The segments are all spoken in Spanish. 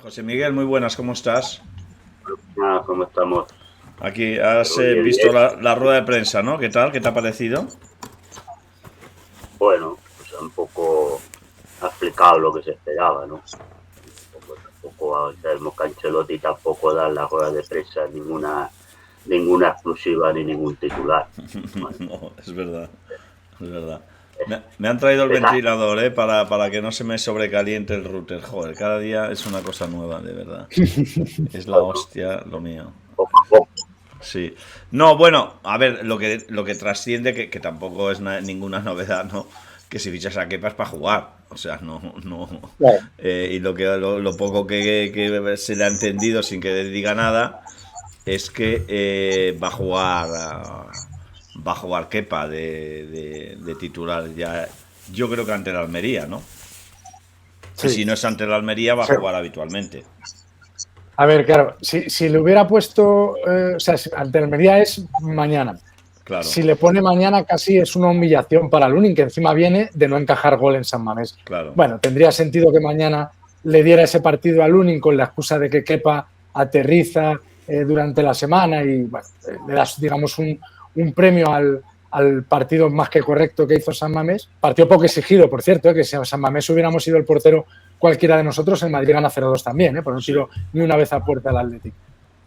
José Miguel, muy buenas, ¿cómo estás? ¿Cómo estamos? Aquí has Oye, visto bien. la rueda de prensa, ¿no? ¿Qué tal? ¿Qué te ha parecido? Bueno, pues un poco ha explicado lo que se esperaba, ¿no? Tampoco sabemos que Ancelotti tampoco da en la rueda de prensa ninguna exclusiva ni ningún titular. Bueno, No, es verdad, es verdad. Me han traído el está ventilador, ¿eh? Para que no se me sobrecaliente el router. Joder, cada día es una cosa nueva, de verdad. Es la bueno, hostia, lo mío. poco a poco. Sí. No, bueno, a ver, lo que trasciende, que tampoco es ninguna novedad, ¿no? Que si fichas a Kepa es para jugar. O sea, no. Claro. Y lo poco que se le ha entendido sin que diga nada es que va a jugar Kepa de titular ya. Yo creo que ante el Almería, ¿no? Y Sí, si no es ante el Almería, va a sí. jugar habitualmente. A ver, claro, si le hubiera puesto, o sea, ante Almería es mañana. Claro, Si le pone mañana casi es una humillación para Lunin, que encima viene de no encajar gol en San Mamés. claro. Bueno, tendría sentido que mañana le diera ese partido a Lunin con la excusa de que Kepa aterriza durante la semana y bueno, le das, digamos, un premio al partido más que correcto que hizo San Mamés. Partido poco exigido, por cierto, que si a San Mamés hubiéramos sido el portero cualquiera de nosotros, el Madrid gana 0-2 también, por no Sí. tiro ni una vez a puerta al Atlético.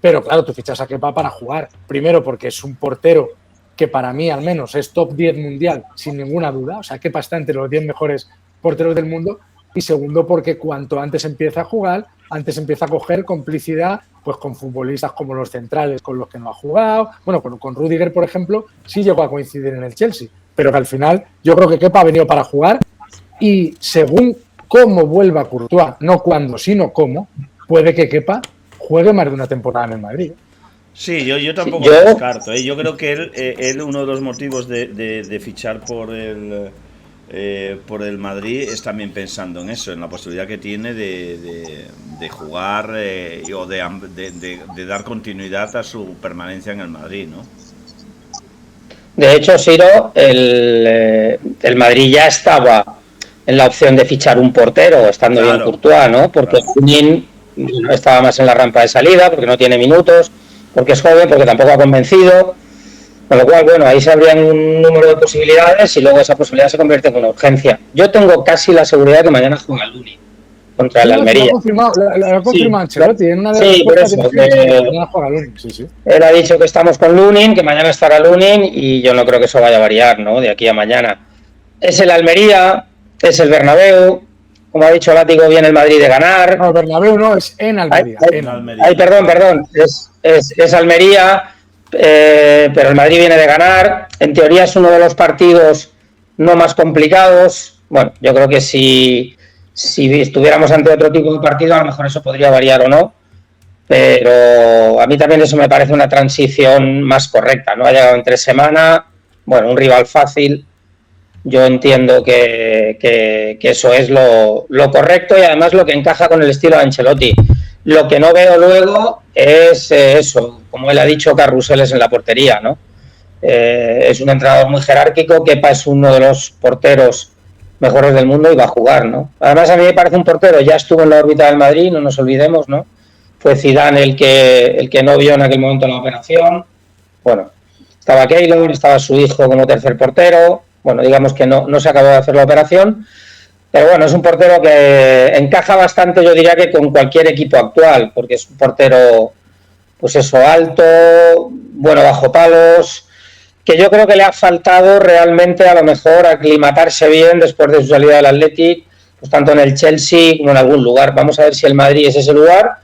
Pero claro, tú fichas a Kepa para jugar. Primero porque es un portero que para mí al menos es top 10 mundial, sin ninguna duda. O sea, Kepa está entre los 10 mejores porteros del mundo. Y segundo porque cuanto antes empieza a jugar, antes empieza a coger complicidad pues con futbolistas como los centrales con los que no ha jugado. Bueno, con Rudiger, por ejemplo, sí llegó a coincidir en el Chelsea. Pero que al final yo creo que Kepa ha venido para jugar y según cómo vuelva Courtois, no cuándo, sino cómo, puede que Kepa juegue más de una temporada en el Madrid. Sí, yo Sí, tampoco yo, lo descarto. ¿Eh? Yo creo que él uno de los motivos de fichar por el Madrid es también pensando en eso, en la posibilidad que tiene de jugar o de dar continuidad a su permanencia en el Madrid, ¿no? De hecho, Siro, el Madrid ya estaba en la opción de fichar un portero, estando bien Claro, Courtois, ¿no? Porque claro. Junin estaba más en la rampa de salida, porque no tiene minutos, porque es joven, porque tampoco ha convencido. Con lo cual, bueno, ahí se abrían un número de posibilidades y luego esa posibilidad se convierte en una urgencia. Yo tengo casi la seguridad de que mañana juega el Luni contra el Sí, no, Almería. lo ha confirmado Sí, Ancelotti. En una de las sí, por respuestas eso. dice que mañana juega Lunin. Sí, sí. Él ha dicho que estamos con Lunin, que mañana estará Lunin y yo no creo que eso vaya a variar, ¿no? De aquí a mañana. Es el Almería, es el Bernabéu, como ha dicho Látigo, viene el Madrid de ganar. No, Bernabéu no, es en Almería. En Ay, Almería. perdón, es Almería, pero el Madrid viene de ganar. En teoría es uno de los partidos no más complicados. Bueno, yo creo que si estuviéramos ante otro tipo de partido, a lo mejor eso podría variar o no. Pero a mí también eso me parece una transición más correcta, ¿no? Ha llegado entre semana, bueno, un rival fácil. Yo entiendo que eso es lo correcto y además lo que encaja con el estilo de Ancelotti. Lo que no veo luego es eso, como él ha dicho, carruseles en la portería, ¿no? Es un entrenador muy jerárquico, Kepa es uno de los porteros mejores del mundo y va a jugar, ¿no? Además a mí me parece un portero, ya estuvo en la órbita del Madrid, no nos olvidemos, ¿no? Fue Zidane el que no vio en aquel momento la operación. Bueno, estaba Keylor, estaba su hijo como tercer portero. Bueno, digamos que no se acabó de hacer la operación. Pero bueno, es un portero que encaja bastante, yo diría que con cualquier equipo actual, porque es un portero, pues eso, alto, bueno, bajo palos, que yo creo que le ha faltado realmente a lo mejor aclimatarse bien después de su salida del Athletic, pues tanto en el Chelsea como en algún lugar. Vamos a ver si el Madrid es ese lugar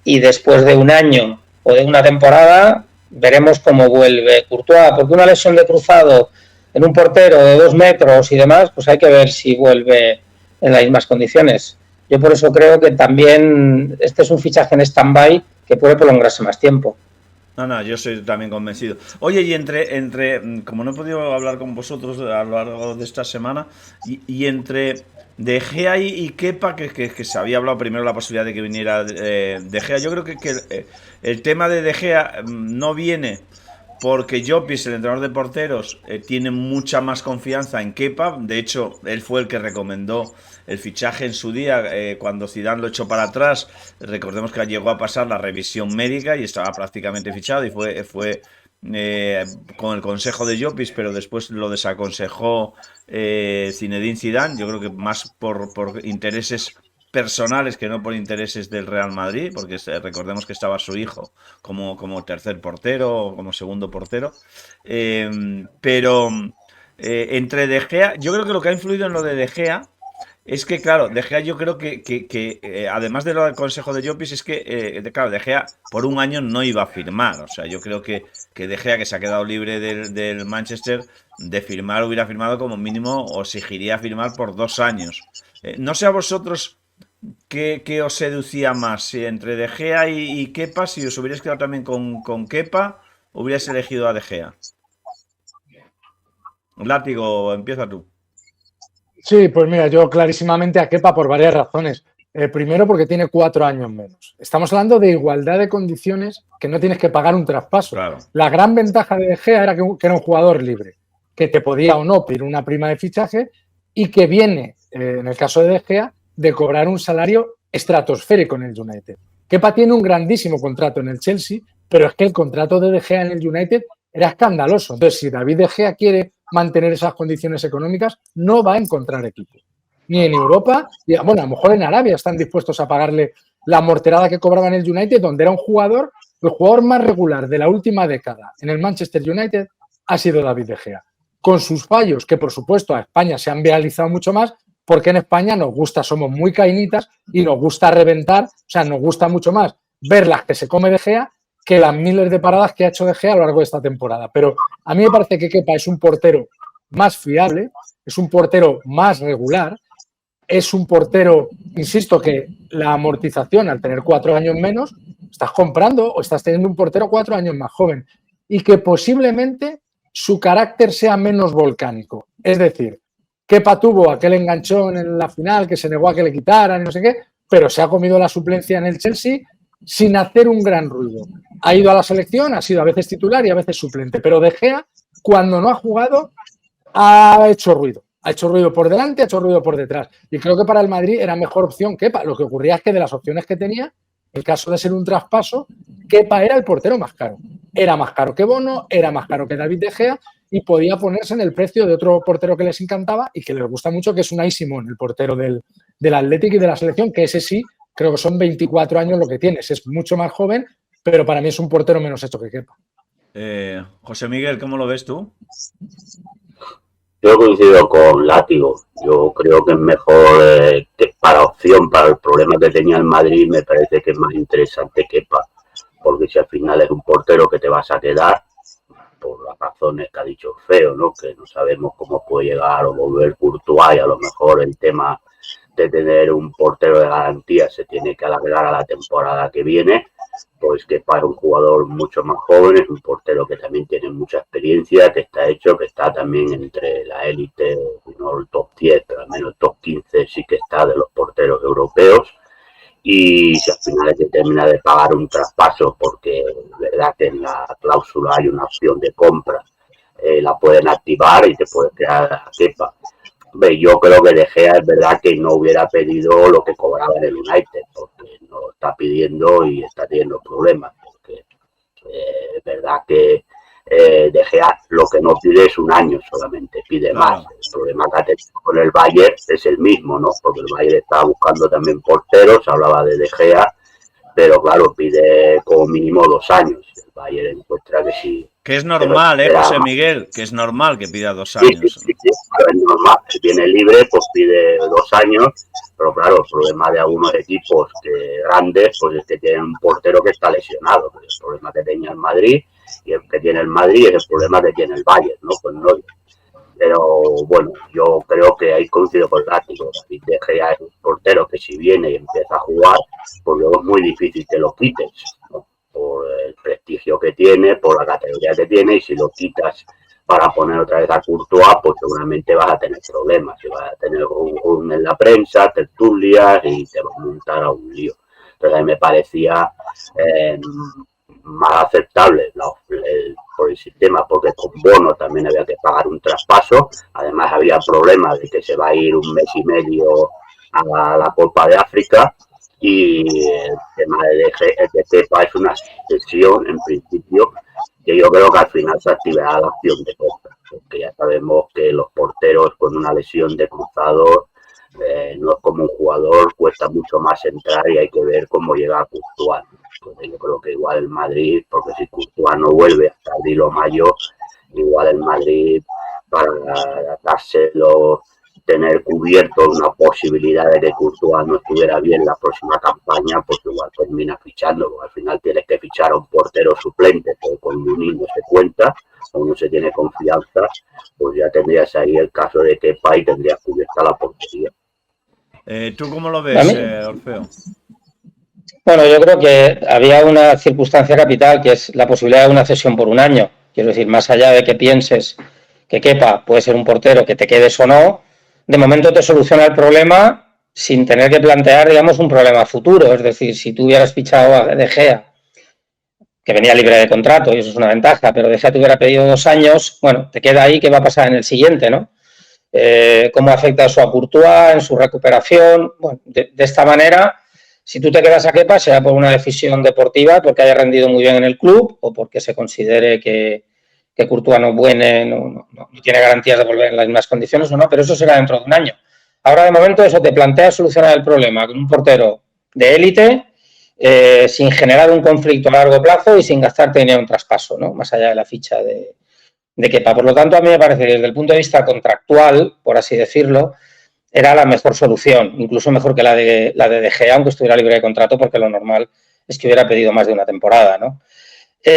y después de un año o de una temporada veremos cómo vuelve Courtois, porque una lesión de cruzado en un portero de 2 metros y demás, pues hay que ver si vuelve en las mismas condiciones. Yo por eso creo que también este es un fichaje en stand-by que puede prolongarse más tiempo. No, yo soy también convencido. Oye, y como no he podido hablar con vosotros a lo largo de esta semana, y entre De Gea y Kepa, que se había hablado primero la posibilidad de que viniera De Gea, yo creo que el tema de Gea no viene porque Llopis, el entrenador de porteros, tiene mucha más confianza en Kepa. De hecho, él fue el que recomendó el fichaje en su día, cuando Zidane lo echó para atrás. Recordemos que llegó a pasar la revisión médica y estaba prácticamente fichado, y fue con el consejo de Llopis, pero después lo desaconsejó Zinedine Zidane. Yo creo que más por intereses personales que no por intereses del Real Madrid, porque recordemos que estaba su hijo como tercer portero o como segundo portero. Pero entre De Gea, yo creo que lo que ha influido en lo de Gea es que, claro, De Gea, yo creo que además de lo del consejo de Llopis, es que, claro, De Gea por un año no iba a firmar. O sea, yo creo que De Gea, que se ha quedado libre del Manchester, de firmar hubiera firmado como mínimo, o exigiría firmar por 2 años. No sé a vosotros qué os seducía más, si entre De Gea y Kepa. Si os hubierais quedado también con Kepa, hubierais elegido a De Gea. Látigo, empieza tú. Sí, pues mira, yo clarísimamente a Kepa por varias razones. Primero, porque tiene 4 años menos. Estamos hablando de igualdad de condiciones, que no tienes que pagar un traspaso. Claro. La gran ventaja de Gea era que era un jugador libre, que te podía o no pedir una prima de fichaje y que viene, en el caso de Gea, de cobrar un salario estratosférico en el United. Kepa tiene un grandísimo contrato en el Chelsea, pero es que el contrato de Gea en el United era escandaloso. Entonces, si David De Gea quiere mantener esas condiciones económicas, no va a encontrar equipo. Ni en Europa, bueno, a lo mejor en Arabia están dispuestos a pagarle la morterada que cobraba en el United, donde era el jugador más regular de la última década en el Manchester United ha sido David De Gea. Con sus fallos, que por supuesto a España se han viralizado mucho más, porque en España nos gusta, somos muy cainitas y nos gusta reventar, o sea, nos gusta mucho más ver las que se come De Gea que las miles de paradas que ha hecho De Gea a lo largo de esta temporada. Pero a mí me parece que Kepa es un portero más fiable, es un portero más regular, es un portero, insisto, que la amortización al tener 4 años menos, estás comprando o estás teniendo un portero 4 años más joven y que posiblemente su carácter sea menos volcánico. Es decir, Kepa tuvo aquel enganchón en la final que se negó a que le quitaran y no sé qué, pero se ha comido la suplencia en el Chelsea sin hacer un gran ruido. Ha ido a la selección, ha sido a veces titular y a veces suplente, pero De Gea, cuando no ha jugado, ha hecho ruido. Ha hecho ruido por delante, ha hecho ruido por detrás. Y creo que para el Madrid era mejor opción Kepa. Lo que ocurría es que de las opciones que tenía, en caso de ser un traspaso, Kepa era el portero más caro. Era más caro que Bono, era más caro que David De Gea y podía ponerse en el precio de otro portero que les encantaba y que les gusta mucho, que es Unai Simón, el portero del Athletic y de la selección, que ese sí, creo que son 24 años lo que tienes. Es mucho más joven, pero para mí es un portero menos hecho que Kepa. José Miguel, ¿cómo lo ves tú? Yo coincido con Látigo. Yo creo que es mejor que para opción, para el problema que tenía el Madrid, me parece que es más interesante Kepa, porque si al final es un portero que te vas a quedar, por las razones que ha dicho Feo, ¿no? Que no sabemos cómo puede llegar o volver Courtois, y a lo mejor el tema de tener un portero de garantía se tiene que alargar a la temporada que viene, pues que para un jugador mucho más joven, es un portero que también tiene mucha experiencia, que está hecho, que está también entre la élite, no el top 10, pero al menos el top 15 sí que está de los porteros europeos. Y si al final se termina de pagar un traspaso, porque es verdad que en la cláusula hay una opción de compra, la pueden activar y te puedes quedar a Kepa. Yo creo que De Gea es verdad que no hubiera pedido lo que cobraba en el United, porque no lo está pidiendo y está teniendo problemas, porque es verdad que De Gea lo que no pide es un año solamente, pide más. El problema que ha tenido con el Bayern es el mismo, ¿no? Porque el Bayern estaba buscando también porteros, hablaba de Gea, pero claro, pide como mínimo 2 años. El Bayern encuentra que sí. Que es normal, José Miguel, que es normal que pida 2 años. Sí, es normal. Si viene libre, pues pide 2 años, pero claro, el problema de algunos equipos grandes, pues es que tienen un portero que está lesionado. El problema que tenía el Madrid y el que tiene el Madrid es el problema que tiene el Bayern, ¿no? Pues no. Pero bueno, yo creo que ahí coincido con Látigo. David De Gea es un portero que si viene y empieza a jugar, pues luego es muy difícil que lo quites, ¿no? Por el prestigio que tiene, por la categoría que tiene, y si lo quitas para poner otra vez a Courtois, pues seguramente vas a tener problemas, y vas a tener en la prensa, tertulias, y te vas a montar a un lío. Entonces a mí me parecía más aceptable por el sistema, porque con Bono también había que pagar un traspaso. Además había problemas de que se va a ir un mes y medio a la Copa de África, y el tema de Kepa es una cesión en principio que yo creo que al final se activará la opción de compra, porque ya sabemos que los porteros con una lesión de cruzado no es como un jugador, cuesta mucho más entrar y hay que ver cómo llega a Courtois. Entonces yo creo que igual el Madrid, porque si Courtois no vuelve hasta abril o mayo, igual el Madrid, para dárselo, tener cubierto una posibilidad de que Courtois no estuviera bien la próxima campaña, pues igual termina fichando, porque al final tienes que fichar a un portero suplente, pero con Lunin no se cuenta, o no se tiene confianza, pues ya tendrías ahí el caso de que Pay tendría cubierta la portería. ¿Tú cómo lo ves, Orfeo? Bueno, yo creo que había una circunstancia capital, que es la posibilidad de una cesión por un año. Quiero decir, más allá de que pienses que Kepa puede ser un portero que te quedes o no, de momento te soluciona el problema sin tener que plantear, digamos, un problema futuro. Es decir, si tú hubieras fichado a De Gea, que venía libre de contrato, y eso es una ventaja, pero De Gea te hubiera pedido 2 años, bueno, te queda ahí qué va a pasar en el siguiente, ¿no? Cómo afecta eso a Courtois en su recuperación. Bueno, de esta manera, si tú te quedas a Kepa, será por una decisión deportiva, porque haya rendido muy bien en el club o porque se considere que Courtois no tiene garantías de volver en las mismas condiciones o no, pero eso será dentro de un año. Ahora, de momento, eso te plantea solucionar el problema con un portero de élite, sin generar un conflicto a largo plazo y sin gastarte dinero en traspaso, ¿no? Más allá de la ficha de Kepa. Por lo tanto, a mí me parece que desde el punto de vista contractual, por así decirlo, era la mejor solución, incluso mejor que la de Gea, aunque estuviera libre de contrato, porque lo normal es que hubiera pedido más de una temporada, ¿no?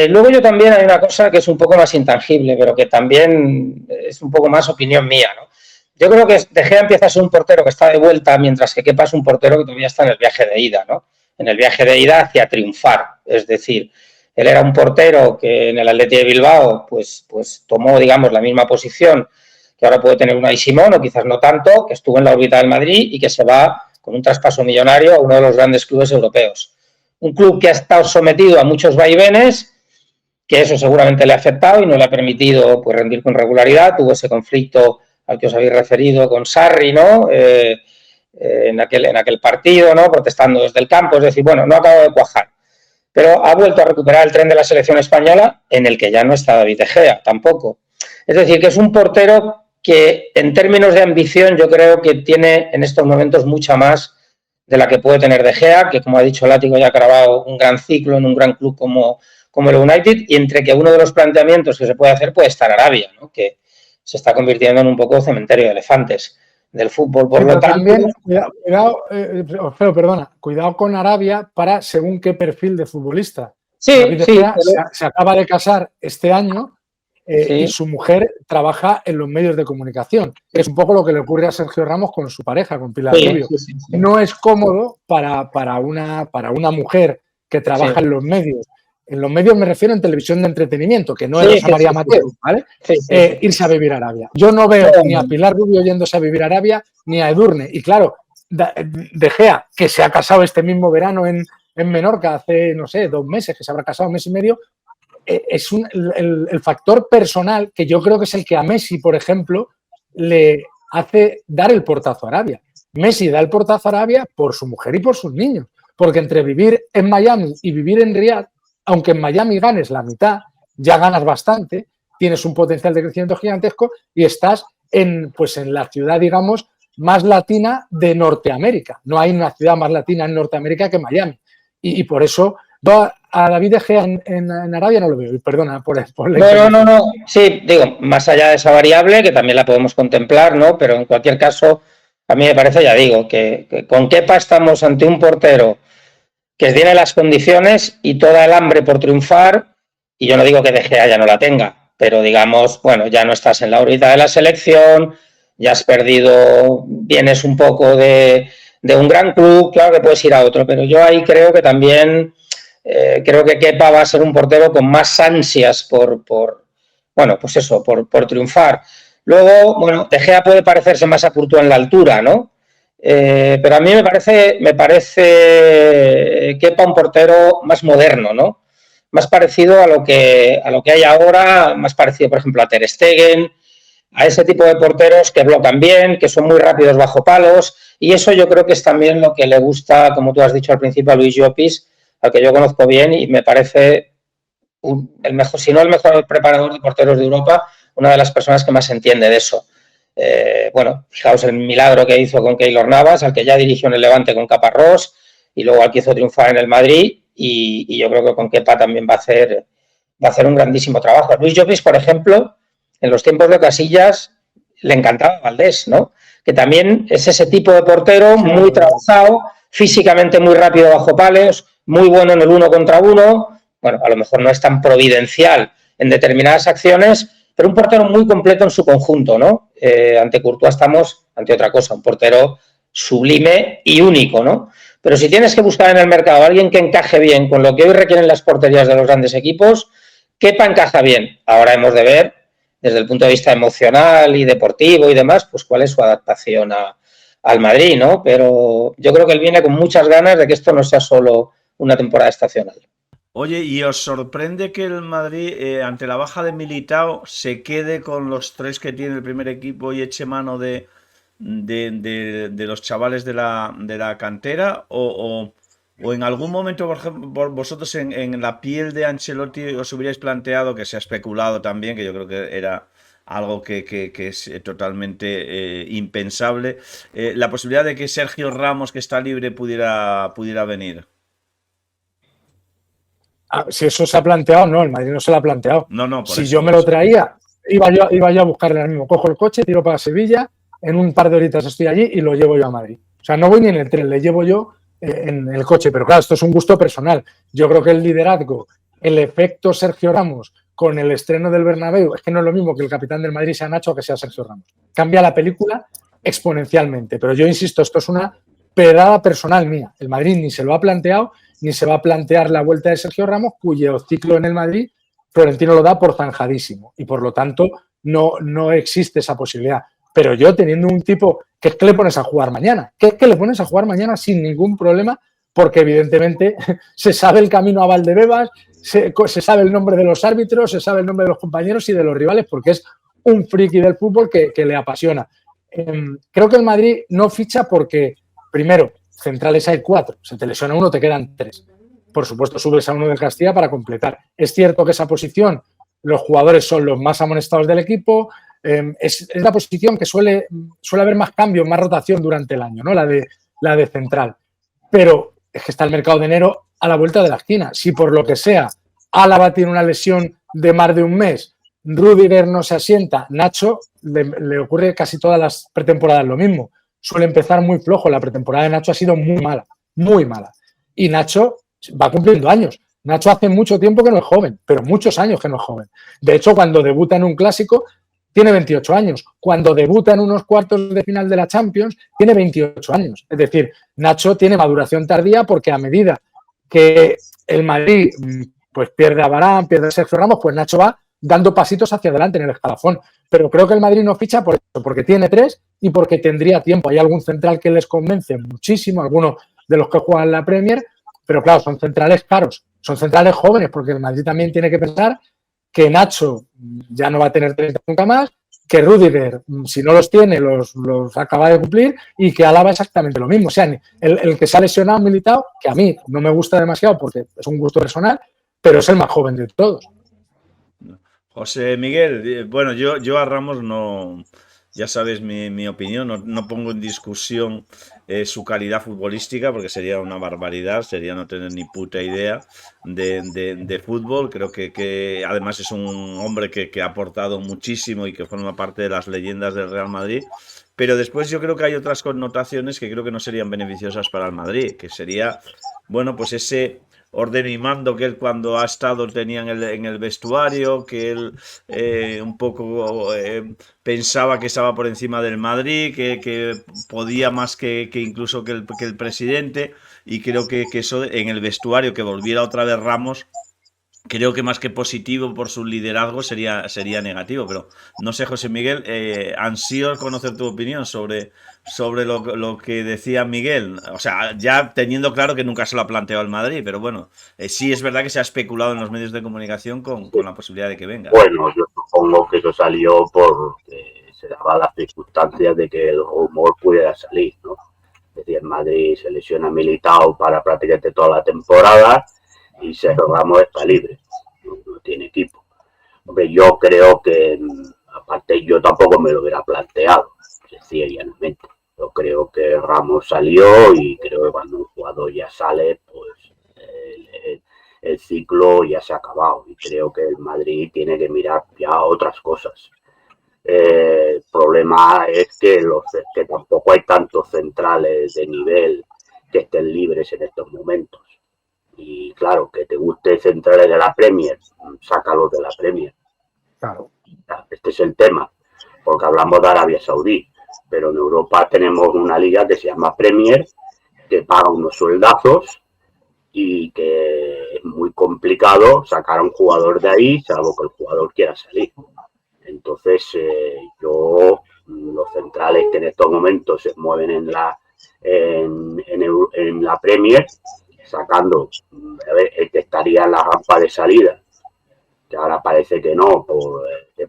Luego yo también hay una cosa que es un poco más intangible, pero que también es un poco más opinión mía, ¿no? Yo creo que De Gea empieza a ser un portero que está de vuelta, mientras que Kepa es un portero que todavía está en el viaje de ida, ¿no? En el viaje de ida hacia triunfar, es decir, él era un portero que en el Athletic de Bilbao pues tomó, digamos, la misma posición que ahora puede tener Unai Simón, o quizás no tanto, que estuvo en la órbita del Madrid y que se va con un traspaso millonario a uno de los grandes clubes europeos. Un club que ha estado sometido a muchos vaivenes, que eso seguramente le ha afectado y no le ha permitido pues rendir con regularidad. Tuvo ese conflicto al que os habéis referido con Sarri, ¿no? En aquel partido, ¿no? Protestando desde el campo, es decir, bueno, no ha acabado de cuajar. Pero ha vuelto a recuperar el tren de la selección española, en el que ya no está David De Gea, tampoco. Es decir, que es un portero que en términos de ambición yo creo que tiene en estos momentos mucha más de la que puede tener De Gea, que como ha dicho Látigo ya ha grabado un gran ciclo en un gran club como el United, y entre que uno de los planteamientos que se puede hacer puede estar Arabia, ¿no? Que se está convirtiendo en un poco cementerio de elefantes del fútbol. Por lo tanto, también, cuidado con Arabia para según qué perfil de futbolista. Sí, se acaba de casar este año y su mujer trabaja en los medios de comunicación. Es un poco lo que le ocurre a Sergio Ramos con su pareja, con Pilar Rubio. Sí. No es cómodo para una mujer que trabaja en los medios. En los medios me refiero en televisión de entretenimiento, que no es Rosa María Mateo, ¿vale? Irse a vivir a Arabia. Yo no veo ni a Pilar Rubio yéndose a vivir a Arabia, ni a Edurne. Y claro, De Gea, que se ha casado este mismo verano en Menorca, hace, no sé, 2 meses, que se habrá casado 1 mes y medio, es el factor personal que yo creo que es el que a Messi, por ejemplo, le hace dar el portazo a Arabia. Messi da el portazo a Arabia por su mujer y por sus niños. Porque entre vivir en Miami y vivir en Riad, aunque en Miami ganes la mitad, ya ganas bastante, tienes un potencial de crecimiento gigantesco y estás en la ciudad, digamos, más latina de Norteamérica. No hay una ciudad más latina en Norteamérica que Miami. Y por eso a David De Gea en Arabia no lo veo. Y perdona por No. Sí, digo, más allá de esa variable, que también la podemos contemplar, ¿no? Pero en cualquier caso, a mí me parece, ya digo, que con Kepa estamos ante un portero que tiene las condiciones y toda el hambre por triunfar, y yo no digo que De Gea ya no la tenga, pero digamos, bueno, ya no estás en la órbita de la selección, ya has perdido, vienes un poco de un gran club, claro que puedes ir a otro, pero yo ahí creo que también, creo que Kepa va a ser un portero con más ansias por triunfar. Luego, bueno, De Gea puede parecerse más a Courtois en la altura, ¿no? Pero a mí me parece Kepa un portero más moderno, ¿no? más parecido a lo que hay ahora, más parecido, por ejemplo, a Ter Stegen, a ese tipo de porteros que bloquean bien, que son muy rápidos bajo palos, y eso yo creo que es también lo que le gusta, como tú has dicho al principio, a Luis Llopis, al que yo conozco bien y me parece el mejor, si no el mejor preparador de porteros de Europa, una de las personas que más entiende de eso. Bueno, fijaos el milagro que hizo con Keylor Navas, al que ya dirigió en el Levante con Caparrós, y luego al que hizo triunfar en el Madrid, y yo creo que con Kepa también va a hacer un grandísimo trabajo. A Luis Llopis, por ejemplo, en los tiempos de Casillas, le encantaba Valdés, ¿no? Que también es ese tipo de portero muy trabajado, físicamente muy rápido bajo palos, muy bueno en el 1 contra 1. Bueno, a lo mejor no es tan providencial en determinadas acciones, pero un portero muy completo en su conjunto, ¿no? Ante Courtois estamos ante otra cosa, un portero sublime y único, ¿no? Pero si tienes que buscar en el mercado a alguien que encaje bien con lo que hoy requieren las porterías de los grandes equipos, Kepa encaja bien. Ahora hemos de ver, desde el punto de vista emocional y deportivo y demás, pues cuál es su adaptación al Madrid, ¿no? Pero yo creo que él viene con muchas ganas de que esto no sea solo una temporada estacional. Oye, ¿y os sorprende que el Madrid, ante la baja de Militao, se quede con los 3 que tiene el primer equipo y eche mano de los chavales de la cantera? ¿O en algún momento, por ejemplo, vosotros en la piel de Ancelotti os hubierais planteado, que se ha especulado también, que yo creo que era algo que es totalmente impensable, la posibilidad de que Sergio Ramos, que está libre, pudiera venir? Si eso se ha planteado, no, el Madrid no se lo ha planteado. No, por si eso, yo me lo traía, iba yo a buscarle ahora mismo. Cojo el coche, tiro para Sevilla, en un par de horitas estoy allí y lo llevo yo a Madrid. O sea, no voy ni en el tren, le llevo yo en el coche. Pero claro, esto es un gusto personal. Yo creo que el liderazgo, el efecto Sergio Ramos con el estreno del Bernabéu, es que no es lo mismo que el capitán del Madrid sea Nacho o que sea Sergio Ramos. Cambia la película exponencialmente. Pero yo insisto, esto es una pedrada personal mía. El Madrid ni se lo ha planteado, ni se va a plantear la vuelta de Sergio Ramos, cuyo ciclo en el Madrid Florentino lo da por zanjadísimo y por lo tanto no existe esa posibilidad. Pero yo teniendo un tipo que le pones a jugar mañana, que le pones a jugar mañana sin ningún problema, porque evidentemente se sabe el camino a Valdebebas, se sabe el nombre de los árbitros, se sabe el nombre de los compañeros y de los rivales, porque es un friki del fútbol que le apasiona. Creo que el Madrid no ficha porque, primero, centrales hay 4, se te lesiona uno, te quedan 3. Por supuesto, subes a uno del Castilla para completar. Es cierto que esa posición, los jugadores son los más amonestados del equipo, es la posición que suele haber más cambios, más rotación durante el año, ¿no? La de central. Pero es que está el mercado de enero a la vuelta de la esquina. Si por lo que sea Álava tiene una lesión de más de un mes, Rüdiger no se asienta, Nacho le ocurre casi todas las pretemporadas lo mismo. Suele empezar muy flojo. La pretemporada de Nacho ha sido muy mala, muy mala. Y Nacho va cumpliendo años. Nacho hace mucho tiempo que no es joven, pero muchos años que no es joven. De hecho, cuando debuta en un clásico, tiene 28 años. Cuando debuta en unos cuartos de final de la Champions, tiene 28 años. Es decir, Nacho tiene maduración tardía porque a medida que el Madrid pues pierde a Varane, pierde a Sergio Ramos, pues Nacho va dando pasitos hacia adelante en el escalafón. Pero creo que el Madrid no ficha por eso, porque tiene 3 y porque tendría tiempo. Hay algún central que les convence muchísimo, algunos de los que juegan en la Premier, pero claro, son centrales caros, son centrales jóvenes, porque el Madrid también tiene que pensar que Nacho ya no va a tener 30 nunca más, que Rüdiger, si no los tiene, los acaba de cumplir, y que Álava exactamente lo mismo. O sea, el que se ha lesionado Militao, que a mí no me gusta demasiado porque es un gusto personal, pero es el más joven de todos. José Miguel, bueno, yo a Ramos no, ya sabes mi opinión, no pongo en discusión su calidad futbolística, porque sería una barbaridad, sería no tener ni puta idea de fútbol. Creo que además es un hombre que ha aportado muchísimo y que forma parte de las leyendas del Real Madrid. Pero después yo creo que hay otras connotaciones que creo que no serían beneficiosas para el Madrid, que sería, bueno, pues ese orden y mando que él cuando ha estado tenía en el vestuario, que él un poco pensaba que estaba por encima del Madrid, que podía más que incluso que el presidente, y creo que eso en el vestuario, que volviera otra vez Ramos, creo que más que positivo por su liderazgo sería negativo, pero no sé, José Miguel, ansío conocer tu opinión sobre lo que decía Miguel, o sea, ya teniendo claro que nunca se lo ha planteado el Madrid, pero bueno, sí es verdad que se ha especulado en los medios de comunicación con la posibilidad de que venga. Bueno, yo supongo que eso salió porque se daban las circunstancias de que el rumor pudiera salir, ¿no? Es decir, el Madrid se lesiona Militao para prácticamente toda la temporada y Sergio Ramos está libre, no tiene equipo. Hombre, yo creo que, aparte, yo tampoco me lo hubiera planteado, sencillamente. Yo creo que Ramos salió y creo que cuando un jugador ya sale, pues el ciclo ya se ha acabado y creo que el Madrid tiene que mirar ya otras cosas. El problema es que tampoco hay tantos centrales de nivel que estén libres en estos momentos. Y claro, que te guste centrales de la Premier, sácalos de la Premier. Claro. Este es el tema, porque hablamos de Arabia Saudí, pero en Europa tenemos una liga que se llama Premier, que paga unos sueldazos y que es muy complicado sacar a un jugador de ahí, salvo que el jugador quiera salir. Entonces, los centrales que en estos momentos se mueven en la Premier, sacando, a ver, el que estaría en la rampa de salida, que ahora parece que no, por de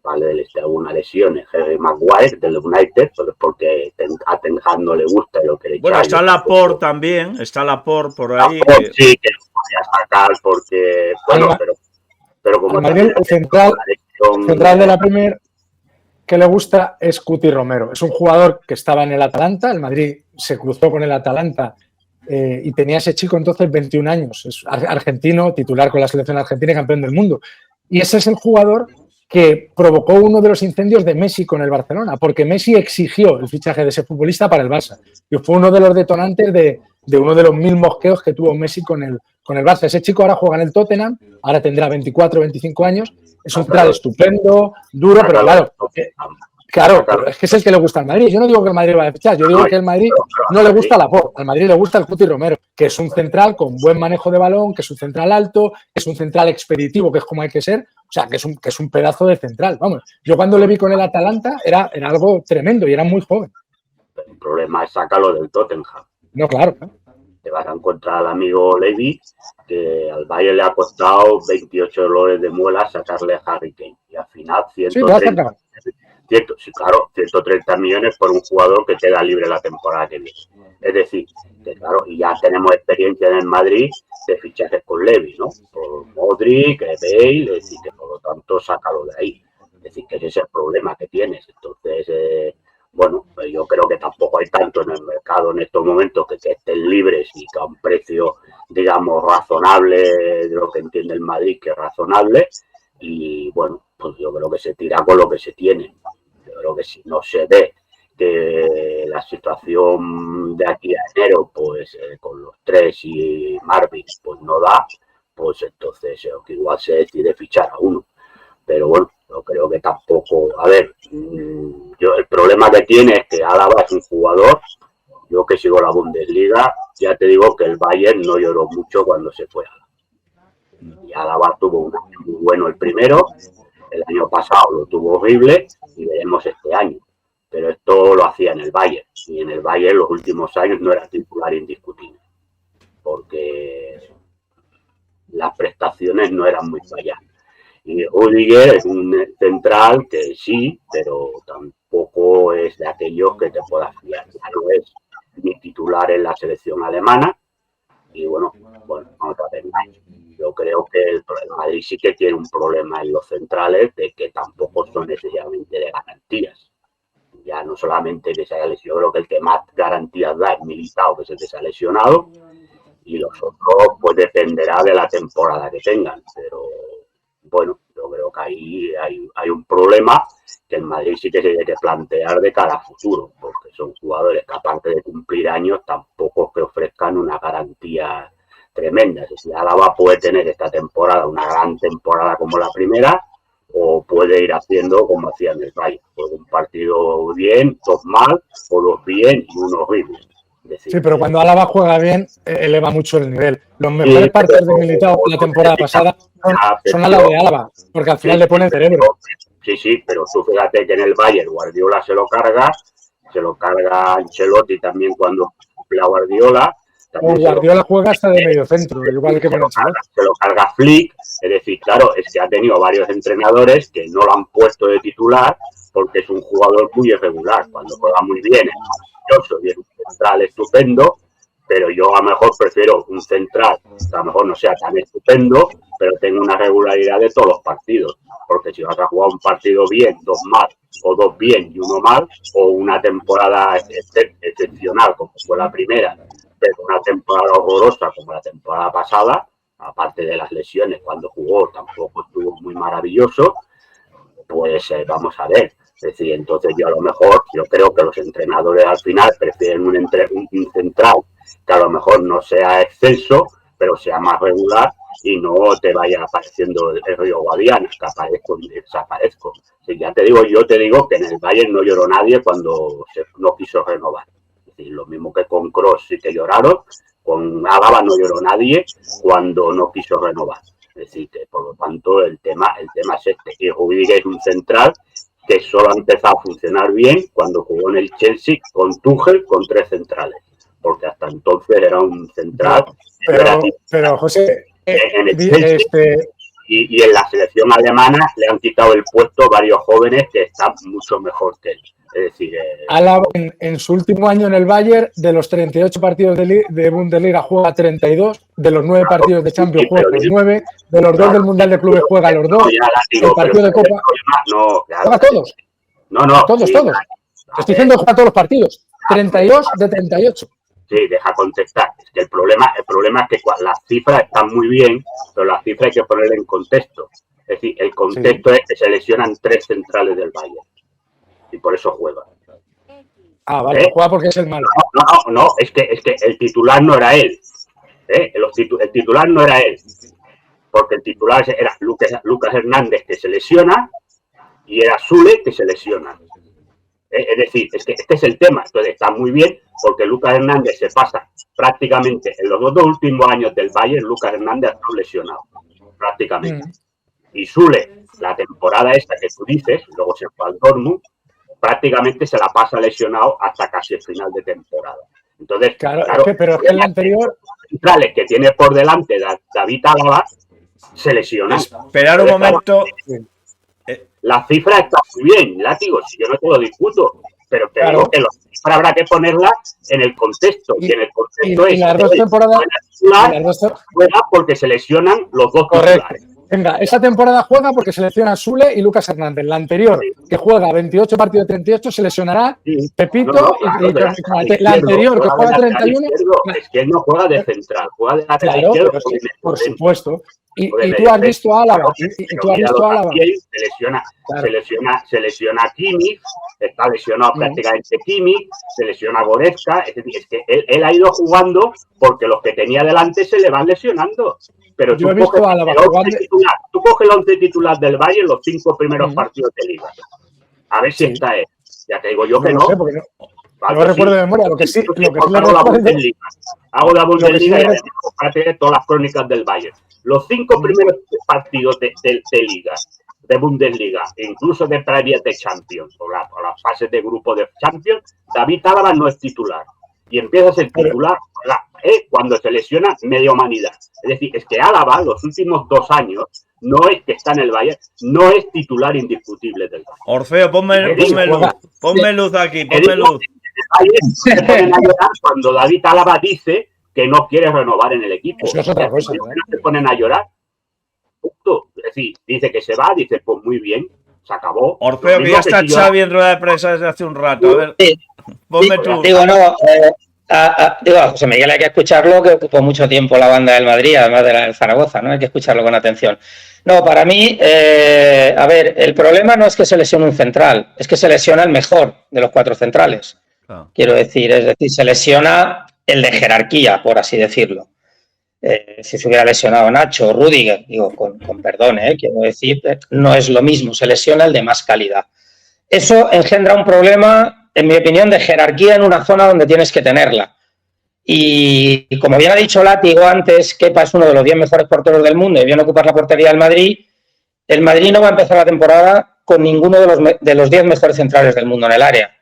alguna lesión, Harry Maguire del United, porque a Ten Hag no le gusta lo que le bueno, está Laporte también, está Laporte por ahí. Laporte, sí, que lo podía sacar porque, bueno, pero como Madrid, el central de la Premier que le gusta es Cuti Romero. Es un jugador que estaba en el Atalanta, el Madrid se cruzó con el Atalanta y tenía ese chico entonces 21 años, es argentino, titular con la selección argentina y campeón del mundo. Y ese es el jugador que provocó uno de los incendios de Messi con el Barcelona, porque Messi exigió el fichaje de ese futbolista para el Barça. Y fue uno de los detonantes de uno de los 1000 mosqueos que tuvo Messi con el Barça. Ese chico ahora juega en el Tottenham, ahora tendrá 24 o 25 años, es un central estupendo, duro, pero claro, pero es que es el que le gusta al Madrid. Yo no digo que el Madrid vaya a fichar, yo digo que al Madrid no le gusta Laporte, al Madrid le gusta el Cuti Romero, que es un central con buen manejo de balón, que es un central alto, que es un central expeditivo, que es como hay que ser, o sea, que es un pedazo de central. Vamos, yo cuando le vi con el Atalanta era algo tremendo y era muy joven. El problema es sacarlo del Tottenham. No, claro. Te vas a encontrar al amigo Levy, que al Bayern le ha costado 28 dolores de muela sacarle a Harry Kane. Y al final 130. Sí, claro, 130 millones por un jugador que queda libre la temporada que viene. Es decir, que claro, y ya tenemos experiencia en el Madrid de fichajes con Levy, ¿no? Por Modric, Bale, es decir, que por lo tanto sácalo de ahí. Es decir, que ese es el problema que tienes. Entonces, bueno, pues yo creo que tampoco hay tanto en el mercado en estos momentos que estén libres y que a un precio, digamos, razonable de lo que entiende el Madrid, que es razonable. Y bueno, pues yo creo que se tira con lo que se tiene. Yo creo que si no se ve que la situación de aquí a enero, pues con los tres y Marvin, pues no da, pues entonces que igual se decide fichar a uno. Pero bueno, yo creo que tampoco, a ver, el problema que tiene es que Álava es un jugador, yo que sigo la Bundesliga, ya te digo que el Bayern no lloró mucho cuando se fue Álava. Y Álava tuvo un año muy bueno el primero, el año pasado lo tuvo horrible y veremos este año. Pero esto lo hacía en el Bayern, y en el Bayern los últimos años no era titular indiscutible, porque las prestaciones no eran muy allá. Y Rüdiger es un central que sí, pero tampoco es de aquellos que te puedas fiar. Ya no es ni titular en la selección alemana. Y bueno, vamos a ver. Yo creo que el Madrid sí que tiene un problema en los centrales de que tampoco son necesariamente de garantías. Ya no solamente que se haya lesionado, yo creo que el que más garantías da es Militao, que es el que se ha lesionado. Y los otros, pues dependerá de la temporada que tengan. Pero bueno, yo creo que ahí hay un problema que el Madrid sí que se tiene que plantear de cara a futuro, porque son jugadores que aparte de cumplir años tampoco que ofrezcan una garantía tremenda. Es decir, Álava puede tener esta temporada una gran temporada como la primera, o puede ir haciendo como hacía en el Bayern, pues un partido bien, dos mal, o dos bien y uno horrible. Decir, Sí, pero cuando Álava juega bien, eleva mucho el nivel. Los mejores partidos de Militao la temporada pasada son a la de Álava, porque al final le pone el cerebro. Sí, pero tú fíjate que en el Bayern Guardiola se lo carga Ancelotti también cuando la Guardiola. O Guardiola juega hasta de medio centro, igual que con Ancelotti. Se lo carga Flick, es decir, claro, es que ha tenido varios entrenadores que no lo han puesto de titular porque es un jugador muy irregular. Cuando juega muy bien es maravilloso y es un central estupendo, pero yo a lo mejor prefiero un central que a lo mejor no sea tan estupendo, pero tenga una regularidad de todos los partidos. Porque si vas a jugar un partido bien, dos mal, o dos bien y uno mal, o una temporada excepcional como fue la primera, pero una temporada horrorosa como la temporada pasada, aparte de las lesiones cuando jugó tampoco estuvo muy maravilloso, pues vamos a ver. Es decir, entonces yo a lo mejor, yo creo que los entrenadores al final prefieren un central que a lo mejor no sea excelso, pero sea más regular y no te vaya apareciendo el Río Guadiana, que aparezco y desaparezco. Si ya te digo, yo te digo que en el Bayern no lloró nadie cuando no quiso renovar. Es decir, lo mismo que con Kroos sí que lloraron, con Álava no lloró nadie cuando no quiso renovar. Es decir, que por lo tanto el tema es este. Y Rüdiger es un central que solo ha empezado a funcionar bien cuando jugó en el Chelsea con Tuchel con 3 centrales. Porque hasta entonces era un central. Pero José, en el Chelsea, y en la selección alemana le han quitado el puesto varios jóvenes que están mucho mejor que él. Es decir, Álava en su último año en el Bayern, de los 38 partidos de Bundesliga juega 32, de los 9 partidos de Champions juega los 9, de los 2 del Mundial de Clubes juega los 2, el partido de Copa juega todos. Todos. Te estoy diciendo que juega todos los partidos. 32 de 38. Sí, deja contestar. Es que el problema es que las cifras están muy bien, pero las cifras hay que ponerle en contexto. Es decir, el contexto es que se lesionan 3 centrales del Bayern. Y por eso juega. Ah, vale, juega porque es el malo. No, es que el titular no era él. El titular no era él. Porque el titular era Lucas Hernández, que se lesiona, y era Süle, que se lesiona. Es decir, es que este es el tema. Entonces está muy bien porque Lucas Hernández se pasa prácticamente en los 2 últimos años del Bayern, Lucas Hernández ha estado lesionado, prácticamente. Y Süle, la temporada esta que tú dices, luego se fue al Dortmund, prácticamente se la pasa lesionado hasta casi el final de temporada. Entonces, claro, pero es que el anterior... Los centrales que tiene por delante David Álava se lesionan. Esperar un momento... La cifra está muy bien, látigo, si yo no te lo discuto, pero te digo que la cifra habrá que ponerla en el contexto. Y en el contexto es las 2 temporadas juega porque se lesionan los 2 titulares. Venga, esa temporada juega porque se lesiona Süle y Lucas Hernández. La anterior, que juega 28 partidos de 38, se lesionará Pepito la anterior, que juega 31. Es que él no juega de central, juega de lateral izquierdo. Por supuesto. Y tú has visto a Álava. Se lesiona a Kimmich, está lesionado prácticamente Kimmich, se lesiona a Goretzka. Es decir, es que él ha ido jugando porque los que tenía delante se le van lesionando. Pero tú coges el 11 titular del Bayern los 5 primeros partidos de Liga. A ver si está él. Ya te digo yo que no. No recuerdo de memoria, lo que sí hago la Bundesliga. Hago la Bundesliga y de todas las crónicas del Bayern. Los 5 primeros partidos de Liga, de Bundesliga, e incluso de previa de Champions, o las fases de grupo de Champions, David Álava no es titular. Y empieza a ser titular cuando se lesiona media humanidad. Es decir, es que Álava, los últimos 2 años, no es que está en el Bayern, no es titular indiscutible del Bayern. Orfeo, ponme luz aquí, ponme luz. Se ponen a llorar cuando David Álava dice que no quiere renovar en el equipo. Eso es otra cosa. Se ponen a llorar. Es decir, dice que se va, dice, pues muy bien, se acabó. Orfeo, que ya está Xavi en rueda de prensa desde hace un rato. A ver, ponme tú. José Miguel, hay que escucharlo, que ocupó mucho tiempo la banda del Madrid, además de la del Zaragoza, ¿no? Hay que escucharlo con atención. No, para mí, a ver, el problema no es que se lesione un central, es que se lesiona el mejor de los 4 centrales. Quiero decir, se lesiona el de jerarquía, por así decirlo. Si se hubiera lesionado Nacho o Rüdiger, digo, con perdón, quiero decir, no es lo mismo, se lesiona el de más calidad. Eso engendra un problema, en mi opinión, de jerarquía en una zona donde tienes que tenerla, Y como bien ha dicho Látigo antes, Kepa es uno de los 10 mejores porteros del mundo y viene a ocupar la portería del Madrid. El Madrid no va a empezar la temporada con ninguno de los 10 mejores centrales del mundo en el área.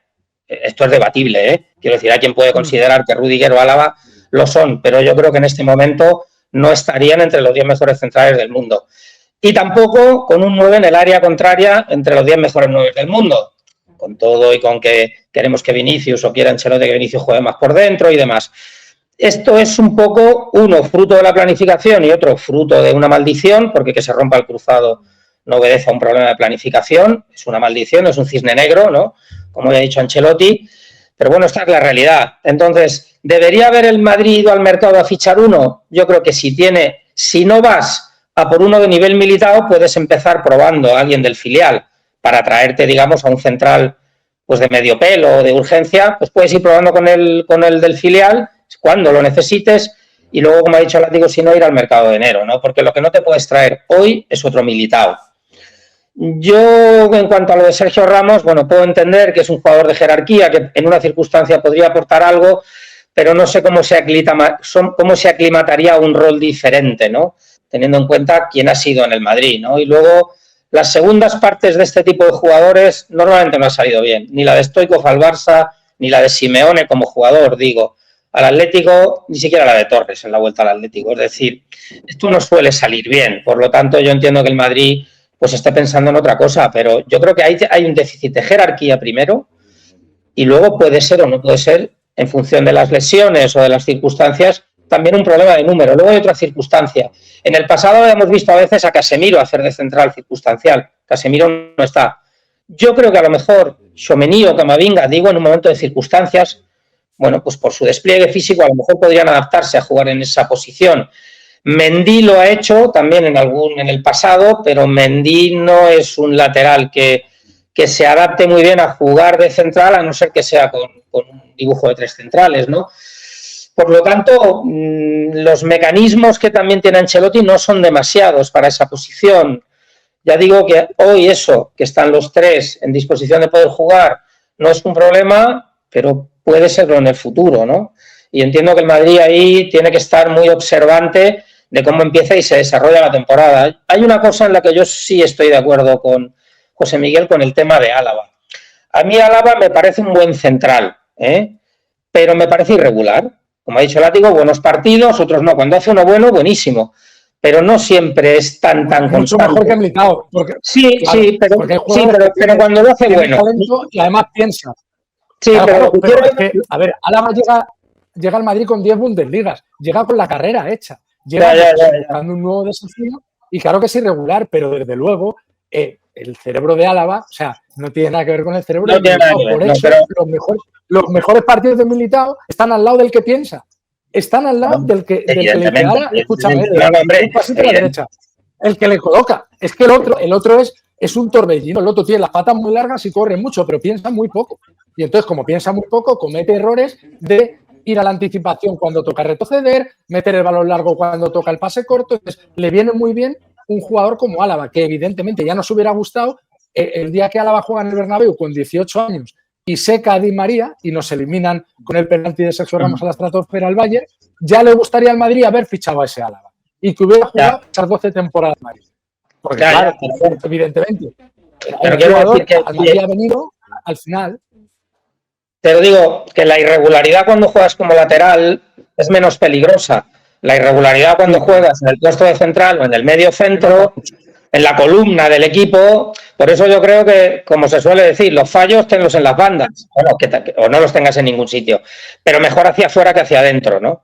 Esto es debatible, ¿eh? Quiero decir, hay quien puede considerar que Rüdiger o Álava lo son, pero yo creo que en este momento no estarían entre los 10 mejores centrales del mundo. Y tampoco con un 9 en el área contraria entre los 10 mejores 9 del mundo. Con todo y con que queremos que Vinicius o quiera Ancelotti que Vinicius juegue más por dentro y demás. Esto es un poco, uno, fruto de la planificación y otro, fruto de una maldición, porque que se rompa el cruzado no obedece a un problema de planificación, es una maldición, es un cisne negro, ¿no? Como ya ha dicho Ancelotti, pero bueno, esta es la realidad. Entonces, ¿debería haber el Madrid ido al mercado a fichar uno? Yo creo que si no vas a por uno de nivel Militao, puedes empezar probando a alguien del filial para traerte, digamos, a un central pues de medio pelo o de urgencia, pues puedes ir probando con el del filial cuando lo necesites y luego, como ha dicho Látigo, si no, ir al mercado de enero, ¿no? Porque lo que no te puedes traer hoy es otro Militao. Yo, en cuanto a lo de Sergio Ramos, bueno, puedo entender que es un jugador de jerarquía, que en una circunstancia podría aportar algo, pero no sé cómo se aclimataría a un rol diferente, ¿no? Teniendo en cuenta quién ha sido en el Madrid, ¿no? Y luego, las segundas partes de este tipo de jugadores normalmente no han salido bien. Ni la de Stoichkov al Barça, ni la de Simeone como jugador, digo. Al Atlético, ni siquiera la de Torres en la vuelta al Atlético. Es decir, esto no suele salir bien. Por lo tanto, yo entiendo que el Madrid pues esté pensando en otra cosa, pero yo creo que hay un déficit de jerarquía primero y luego puede ser o no puede ser, en función de las lesiones o de las circunstancias, también un problema de número. Luego hay otra circunstancia. En el pasado hemos visto a veces a Casemiro hacer de central circunstancial. Casemiro no está. Yo creo que a lo mejor Tchouaméni o Camavinga, digo, en un momento de circunstancias, bueno, pues por su despliegue físico a lo mejor podrían adaptarse a jugar en esa posición. Mendy lo ha hecho también en el pasado, pero Mendy no es un lateral que se adapte muy bien a jugar de central, a no ser que sea con un dibujo de 3 centrales, ¿no? Por lo tanto, los mecanismos que también tiene Ancelotti no son demasiados para esa posición. Ya digo que hoy eso, que están los 3 en disposición de poder jugar, no es un problema, pero puede serlo en el futuro, ¿no? Y entiendo que el Madrid ahí tiene que estar muy observante de cómo empieza y se desarrolla la temporada. Hay una cosa en la que yo sí estoy de acuerdo con José Miguel, con el tema de Álava. A mí Álava me parece un buen central, pero me parece irregular. Como ha dicho Látigo, buenos partidos, otros no. Cuando hace uno bueno, buenísimo. Pero no siempre es tan constante. Mucho mejor que Militao. Sí, claro, pero cuando lo hace bueno. Y además piensa. Sí, claro, pero es que, a ver, Álava llega al Madrid con 10 Bundesligas. Llega con la carrera hecha. Llega buscando un nuevo desafío. Y claro que es irregular, pero desde luego el cerebro de Álava, o sea, no tiene nada que ver con el cerebro de Militao. Por eso los mejores partidos de Militao están al lado del que piensa. Están al lado del que le pega, escúchame, un pasito a la derecha. El que le coloca. Es que el otro es un torbellino. El otro tiene las patas muy largas y corre mucho, pero piensa muy poco. Y entonces, como piensa muy poco, comete errores de ir a la anticipación cuando toca retroceder, meter el balón largo cuando toca el pase corto. Entonces, le viene muy bien un jugador como Álava, que evidentemente ya nos hubiera gustado el día que Álava juega en el Bernabéu con 18 años y seca a Di María y nos eliminan con el penalti de Sergio Ramos a la estratosfera al Bayern, ya le gustaría al Madrid haber fichado a ese Álava y que hubiera jugado esas 12 temporadas en Madrid. Porque claro, evidentemente, el jugador al Madrid ha venido al final. Pero digo que la irregularidad cuando juegas como lateral es menos peligrosa. La irregularidad cuando juegas en el puesto de central o en el medio centro, en la columna del equipo, por eso yo creo que, como se suele decir, los fallos tenlos en las bandas, o no los tengas en ningún sitio, pero mejor hacia afuera que hacia adentro, ¿no?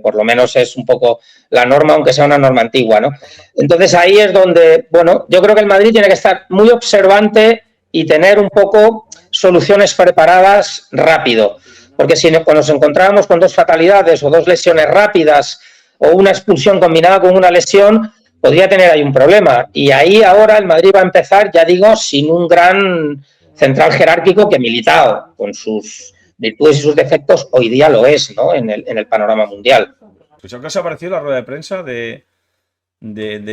Por lo menos es un poco la norma, aunque sea una norma antigua, ¿no? Entonces ahí es donde, bueno, yo creo que el Madrid tiene que estar muy observante y tener un poco soluciones preparadas rápido, porque si cuando nos encontrábamos con 2 fatalidades o 2 lesiones rápidas o una expulsión combinada con una lesión, podría tener ahí un problema. Y ahí ahora el Madrid va a empezar, ya digo, sin un gran central jerárquico que Militao, con sus virtudes y sus defectos, hoy día lo es, ¿no? En el panorama mundial. Pues ¿qué os ha parecido la rueda de prensa de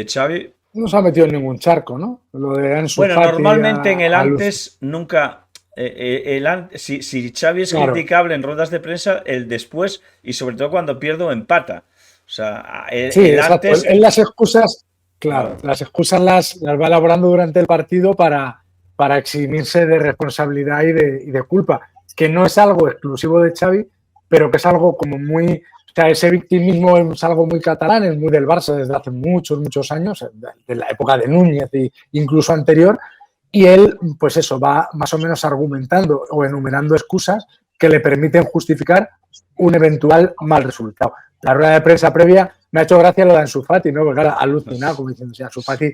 Xavi? No se ha metido en ningún charco, ¿no? Lo de Ansu bueno, Fati normalmente en el antes nunca si Xavi es Claro. criticable en ruedas de prensa, el después y sobre todo cuando pierde o empata. O sea, Sí, el exacto. antes. Él las excusas, claro, Claro. las excusas las va elaborando durante el partido para eximirse de responsabilidad y de culpa, que no es algo exclusivo de Xavi, pero que es algo como muy... O sea, ese victimismo es algo muy catalán, es muy del Barça desde hace muchos, muchos años, de la época de Núñez e incluso anterior, y él, pues eso, va más o menos argumentando o enumerando excusas que le permiten justificar un eventual mal resultado. La rueda de prensa previa me ha hecho gracia lo de Ansu Fati, ¿no? Porque claro, alucinado, como diciendo, si Ansu Fati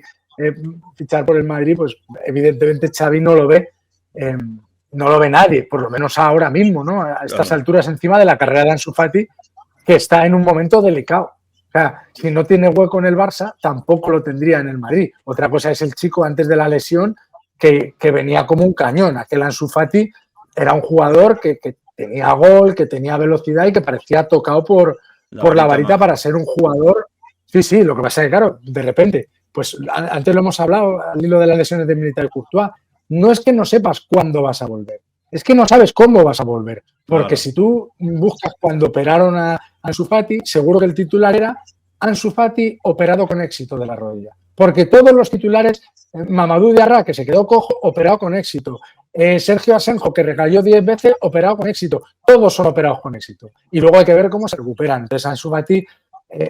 fichar por el Madrid, pues evidentemente Xavi no lo ve, no lo ve nadie, por lo menos ahora mismo, ¿no? A estas alturas encima de la carrera de Ansu Fati, que está en un momento delicado. O sea, si no tiene hueco en el Barça, tampoco lo tendría en el Madrid. Otra cosa es el chico antes de la lesión que venía como un cañón. Aquel Ansu Fati era un jugador que tenía gol, que tenía velocidad y que parecía tocado por la varita para ser un jugador. Sí, lo que pasa es que, claro, de repente, pues antes lo hemos hablado al hilo de las lesiones de Militao y Courtois, no es que no sepas cuándo vas a volver, es que no sabes cómo vas a volver. Porque si tú buscas cuando operaron a Ansu Fati, seguro que el titular era Ansu Fati operado con éxito de la rodilla. Porque todos los titulares, Mamadou Diarra, que se quedó cojo, operado con éxito. Sergio Asenjo, que recayó 10 veces, operado con éxito. Todos son operados con éxito. Y luego hay que ver cómo se recuperan. Entonces Ansu Fati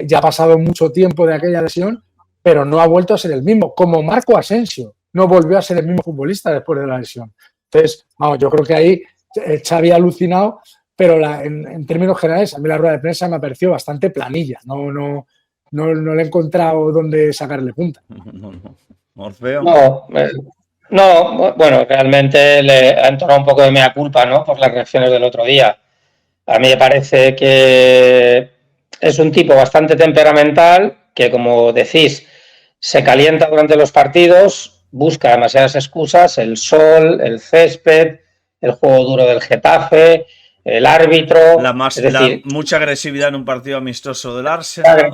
ya ha pasado mucho tiempo de aquella lesión, pero no ha vuelto a ser el mismo. Como Marco Asensio, no volvió a ser el mismo futbolista después de la lesión. Entonces, vamos, yo creo que ahí Xavi ha alucinado, pero en términos generales, a mí la rueda de prensa me ha parecido bastante planilla. No le he encontrado dónde sacarle punta. Orfeo. No, bueno, realmente le ha entonado un poco de mea culpa, ¿no? Por las reacciones del otro día. A mí me parece que es un tipo bastante temperamental que, como decís, se calienta durante los partidos, busca demasiadas excusas, el sol, el césped, el juego duro del Getafe, el árbitro. Es decir, mucha agresividad en un partido amistoso del Arsenal.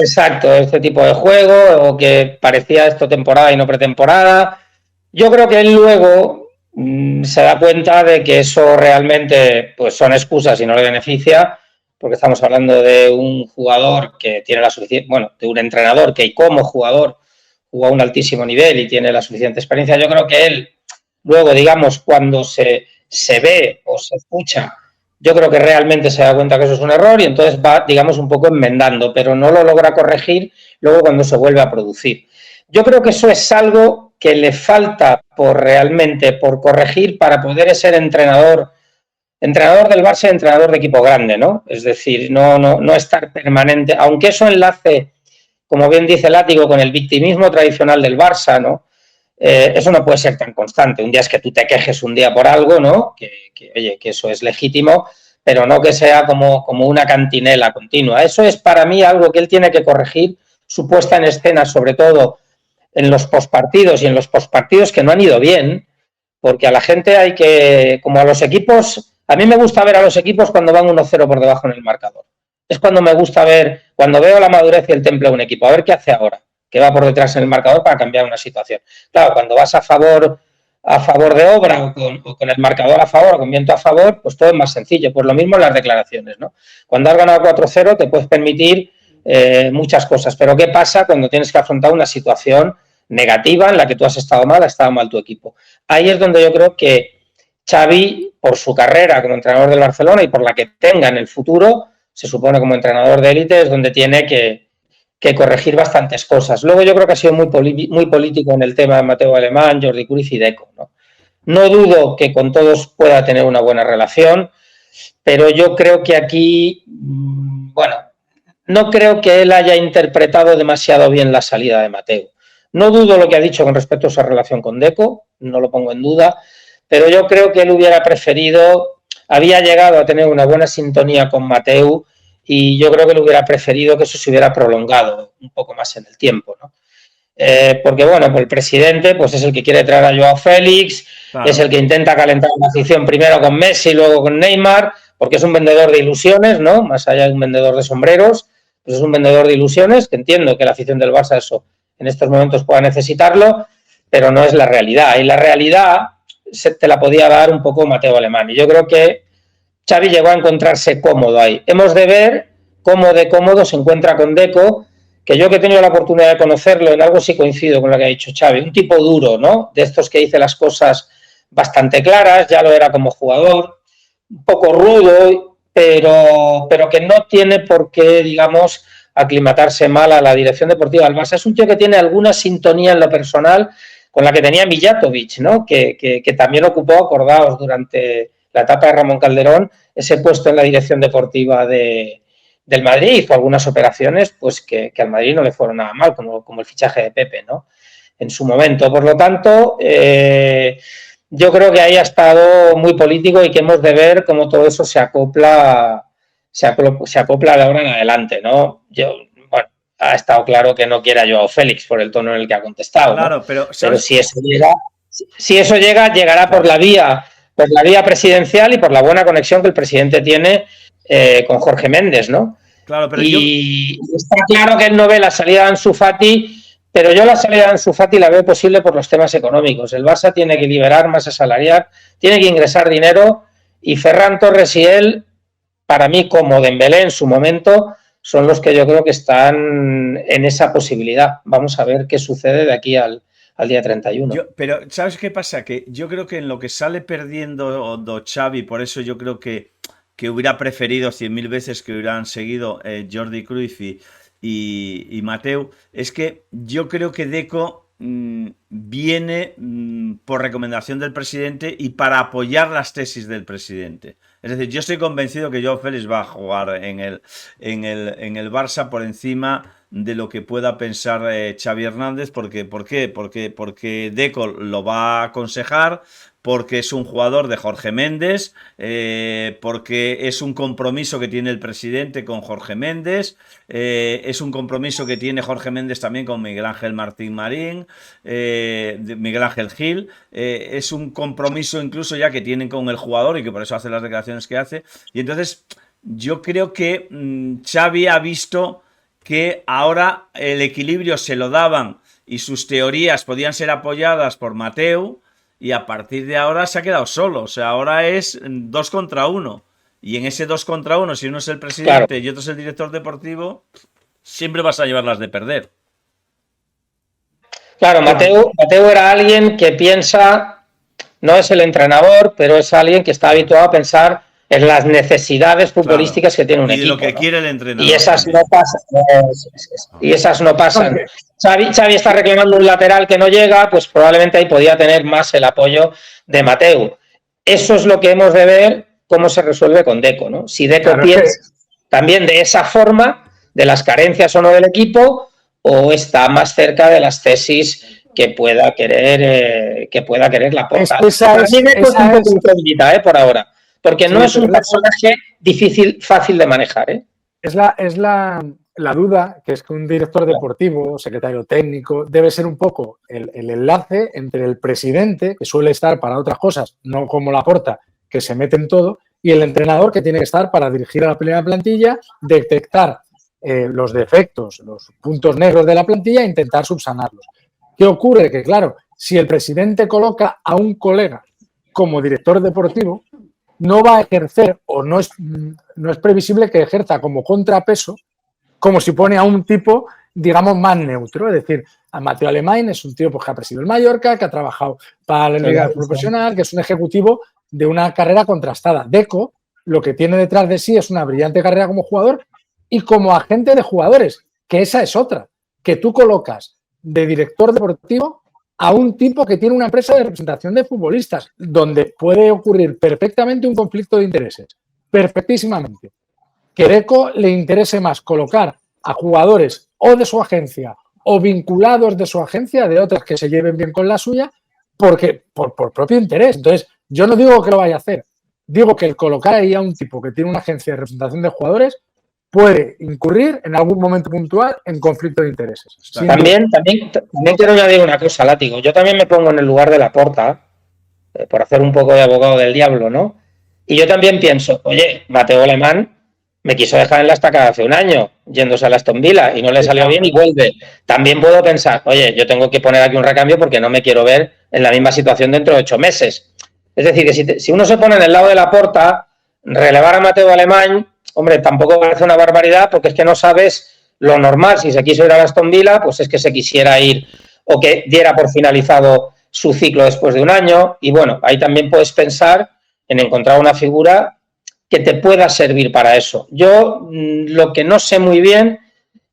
Exacto, este tipo de juego, o que parecía esto temporada y no pretemporada. Yo creo que él luego se da cuenta de que eso realmente pues son excusas y no le beneficia, porque estamos hablando de un jugador que tiene la suficiente, bueno, de un entrenador que como jugador jugó a un altísimo nivel y tiene la suficiente experiencia. Yo creo que él luego, digamos, cuando se ve o se escucha, yo creo que realmente se da cuenta que eso es un error y entonces va, digamos, un poco enmendando, pero no lo logra corregir luego cuando se vuelve a producir. Yo creo que eso es algo que le falta realmente por corregir para poder ser entrenador del Barça, entrenador de equipo grande, ¿no? Es decir, no estar permanente, aunque eso enlace, como bien dice Látigo, con el victimismo tradicional del Barça, ¿no? Eso no puede ser tan constante. Un día es que tú te quejes un día por algo, ¿no? Oye, que eso es legítimo, pero no que sea como una cantinela continua. Eso es para mí algo que él tiene que corregir, su puesta en escena, sobre todo en los postpartidos y en los postpartidos que no han ido bien, porque a la gente hay que, como a los equipos, a mí me gusta ver a los equipos cuando van 1-0 por debajo en el marcador. Es cuando me gusta ver, cuando veo la madurez y el temple de un equipo, a ver qué hace ahora, que va por detrás en el marcador para cambiar una situación. Claro, cuando vas a favor de obra o con el marcador a favor o con viento a favor, pues todo es más sencillo. Pues lo mismo en las declaraciones, ¿no? Cuando has ganado 4-0 te puedes permitir muchas cosas, pero ¿qué pasa cuando tienes que afrontar una situación negativa en la que tú has estado mal tu equipo? Ahí es donde yo creo que Xavi, por su carrera como entrenador del Barcelona y por la que tenga en el futuro, se supone como entrenador de élite, es donde tiene que corregir bastantes cosas. Luego yo creo que ha sido muy político en el tema de Mateo Alemán, Jordi Cruyff y Deco, ¿no? No dudo que con todos pueda tener una buena relación, pero yo creo que aquí, bueno, no creo que él haya interpretado demasiado bien la salida de Mateo. No dudo lo que ha dicho con respecto a esa relación con Deco, no lo pongo en duda, pero yo creo que él hubiera preferido, había llegado a tener una buena sintonía con Mateu y yo creo que él hubiera preferido que eso se hubiera prolongado un poco más en el tiempo, ¿no? Porque, bueno, pues el presidente pues es el que quiere traer a Joao Félix, claro. Es el que intenta calentar la afición primero con Messi, luego con Neymar, porque es un vendedor de ilusiones, ¿no? Más allá de un vendedor de sombreros, pues es un vendedor de ilusiones, que entiendo que la afición del Barça eso en estos momentos pueda necesitarlo, pero no es la realidad. Y la realidad, te la podía dar un poco Mateo Alemán. Y yo creo que Xavi llegó a encontrarse cómodo ahí. Hemos de ver cómo de cómodo se encuentra con Deco, que yo que he tenido la oportunidad de conocerlo, en algo sí coincido con lo que ha dicho Xavi, un tipo duro, ¿no? De estos que dice las cosas bastante claras, ya lo era como jugador, un poco rudo, pero que no tiene por qué, digamos, aclimatarse mal a la dirección deportiva del Barça. Es un tío que tiene alguna sintonía en lo personal con la que tenía Mijatovic, ¿no? Que también ocupó, acordaos, durante la etapa de Ramón Calderón, ese puesto en la dirección deportiva del Madrid. Hizo algunas operaciones pues que al Madrid no le fueron nada mal, como el fichaje de Pepe, ¿no? En su momento. Por lo tanto, yo creo que ahí ha estado muy político y que hemos de ver cómo todo eso se acopla de ahora en adelante, ¿no? Bueno, ha estado claro que no quiere a Joao Félix por el tono en el que ha contestado, Claro, ¿no? pero si eso llega, llegará por la vía presidencial y por la buena conexión que el presidente tiene con Jorge Méndez, ¿no? Claro, pero está claro que él no ve la salida de Ansu Fati, pero yo la salida de Ansu Fati la veo posible por los temas económicos. El Barça tiene que liberar masa salarial, tiene que ingresar dinero, y Ferran Torres y él, para mí, como Dembélé en su momento, son los que yo creo que están en esa posibilidad. Vamos a ver qué sucede de aquí al día 31. Pero, ¿sabes qué pasa? Que yo creo que en lo que sale perdiendo Xavi, por eso yo creo que hubiera preferido 100.000 veces que hubieran seguido Jordi Cruyff y Mateu, es que yo creo que Deco viene por recomendación del presidente y para apoyar las tesis del presidente. Es decir, yo estoy convencido que Joao Félix va a jugar en el Barça por encima de lo que pueda pensar Xavi Hernández. ¿Por qué? Porque Deco lo va a aconsejar, porque es un jugador de Jorge Méndez, porque es un compromiso que tiene el presidente con Jorge Méndez, es un compromiso que tiene Jorge Méndez también con Miguel Ángel Martín Marín, Miguel Ángel Gil, es un compromiso incluso ya que tienen con el jugador y que por eso hace las declaraciones que hace. Y entonces yo creo que Xavi ha visto que ahora el equilibrio se lo daban y sus teorías podían ser apoyadas por Mateu, y a partir de ahora se ha quedado solo. O sea, ahora es 2 contra 1. Y en ese 2 contra 1, si uno es el presidente, claro, y otro es el director deportivo, siempre vas a llevarlas de perder. Claro, Mateu era alguien que piensa, no es el entrenador, pero es alguien que está habituado a pensar en las necesidades futbolísticas, claro, que tiene un equipo. Y lo que, ¿no?, quiere el entrenador. Y esas no pasan. Xavi está reclamando un lateral que no llega, pues probablemente ahí podía tener más el apoyo de Mateu. Eso es lo que hemos de ver cómo se resuelve con Deco, ¿no? Si Deco piensa también de esa forma, de las carencias o no del equipo, o está más cerca de las tesis que pueda querer la Porta. Para mí Deco es un poco incógnita, por ahora, porque sí, no es un personaje fácil de manejar, Es la duda, que es que un director deportivo, secretario técnico, debe ser un poco el enlace entre el presidente, que suele estar para otras cosas, no como Laporta, que se mete en todo, y el entrenador, que tiene que estar para dirigir a la primera plantilla, detectar los defectos, los puntos negros de la plantilla e intentar subsanarlos. ¿Qué ocurre? Que, claro, si el presidente coloca a un colega como director deportivo, no va a ejercer, o no es previsible que ejerza como contrapeso, como si pone a un tipo, digamos, más neutro. Es decir, a Mateo Alemán es un tío pues, que ha presidido el Mallorca, que ha trabajado para la Liga Profesional, que es un ejecutivo de una carrera contrastada. Deco, lo que tiene detrás de sí es una brillante carrera como jugador y como agente de jugadores, que esa es otra, que tú colocas de director deportivo a un tipo que tiene una empresa de representación de futbolistas, donde puede ocurrir perfectamente un conflicto de intereses, perfectísimamente. Que Deco le interese más colocar a jugadores o de su agencia o vinculados de su agencia, de otras que se lleven bien con la suya, porque por propio interés. Entonces, yo no digo que lo vaya a hacer, digo que el colocar ahí a un tipo que tiene una agencia de representación de jugadores puede incurrir en algún momento puntual en conflicto de intereses. También quiero añadir una cosa, Látigo. Yo también me pongo en el lugar de Laporta, por hacer un poco de abogado del diablo, ¿no? Y yo también pienso, oye, Mateo Alemán me quiso dejar en la estacada hace un año, yéndose a la Aston Villa, y no le salió bien y vuelve. También puedo pensar, oye, yo tengo que poner aquí un recambio porque no me quiero ver en la misma situación dentro de 8 meses. Es decir, que si uno se pone en el lado de Laporta, relevar a Mateo Alemán, hombre, tampoco parece una barbaridad porque es que no sabes lo normal. Si se quiso ir a Aston Villa, pues es que se quisiera ir o que diera por finalizado su ciclo después de un año. Y bueno, ahí también puedes pensar en encontrar una figura que te pueda servir para eso. Yo lo que no sé muy bien,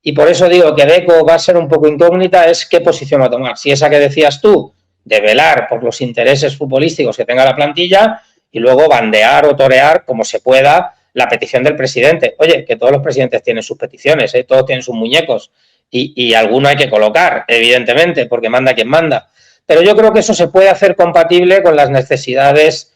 y por eso digo que Deco va a ser un poco incógnita, es qué posición va a tomar. Si esa que decías tú, de velar por los intereses futbolísticos que tenga la plantilla y luego bandear o torear como se pueda la petición del presidente. Oye, que todos los presidentes tienen sus peticiones, todos tienen sus muñecos y alguno hay que colocar, evidentemente, porque manda quien manda. Pero yo creo que eso se puede hacer compatible con las necesidades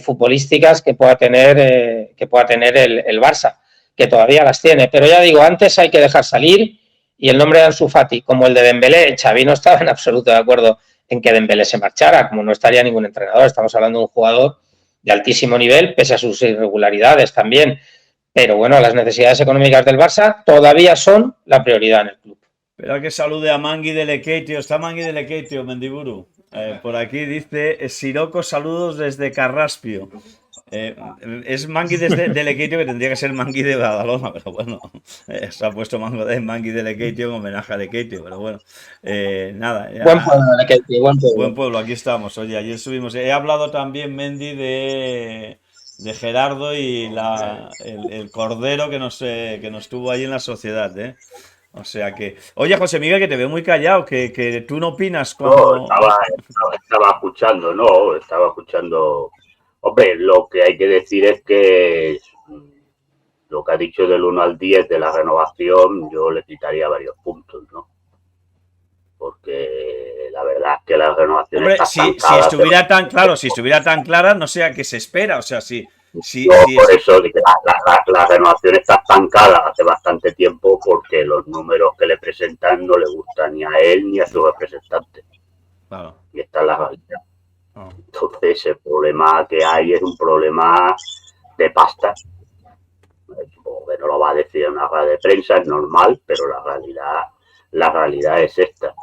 futbolísticas que pueda tener el Barça, que todavía las tiene. Pero ya digo, antes hay que dejar salir, y el nombre de Ansu Fati, como el de Dembélé, Xavi no estaba en absoluto de acuerdo en que Dembélé se marchara, como no estaría ningún entrenador. Estamos hablando de un jugador de altísimo nivel, pese a sus irregularidades también. Pero bueno, las necesidades económicas del Barça todavía son la prioridad en el club. Espera que salude a Mangui de Lekeitio. Está Mangui de Lekeitio, Mendiburu. Por aquí dice Siroco, saludos desde Carraspio. Es Mangui de Lekeitio, que tendría que ser Mangui de Badalona, pero bueno, se ha puesto Mangui de Lekeitio en homenaje a Lekeitio, pero bueno, nada. Ya, buen pueblo, Lekeitio, buen pueblo. Buen pueblo, aquí estamos. Oye, ayer subimos. He hablado también, Mendy, de Gerardo y el cordero que nos tuvo ahí en la sociedad, ¿eh? O sea que... Oye, José Miguel, que te veo muy callado, que tú no opinas cuando... No, estaba escuchando, no, estaba escuchando... Hombre, lo que hay que decir es que lo que ha dicho del 1 al 10 de la renovación, yo le quitaría varios puntos, ¿no? Porque la verdad es que la renovación... Hombre, si estuviera tan claro, si estuviera tan clara, no sé a qué se espera, o sea, si por eso la renovación está estancada hace bastante tiempo, porque los números que le presentan no le gustan ni a él ni a su representante. Claro. Y esta es la realidad. Entonces el problema que hay es un problema de pasta. Supongo que no lo va a decir en una rueda de prensa, es normal, pero la realidad es esta.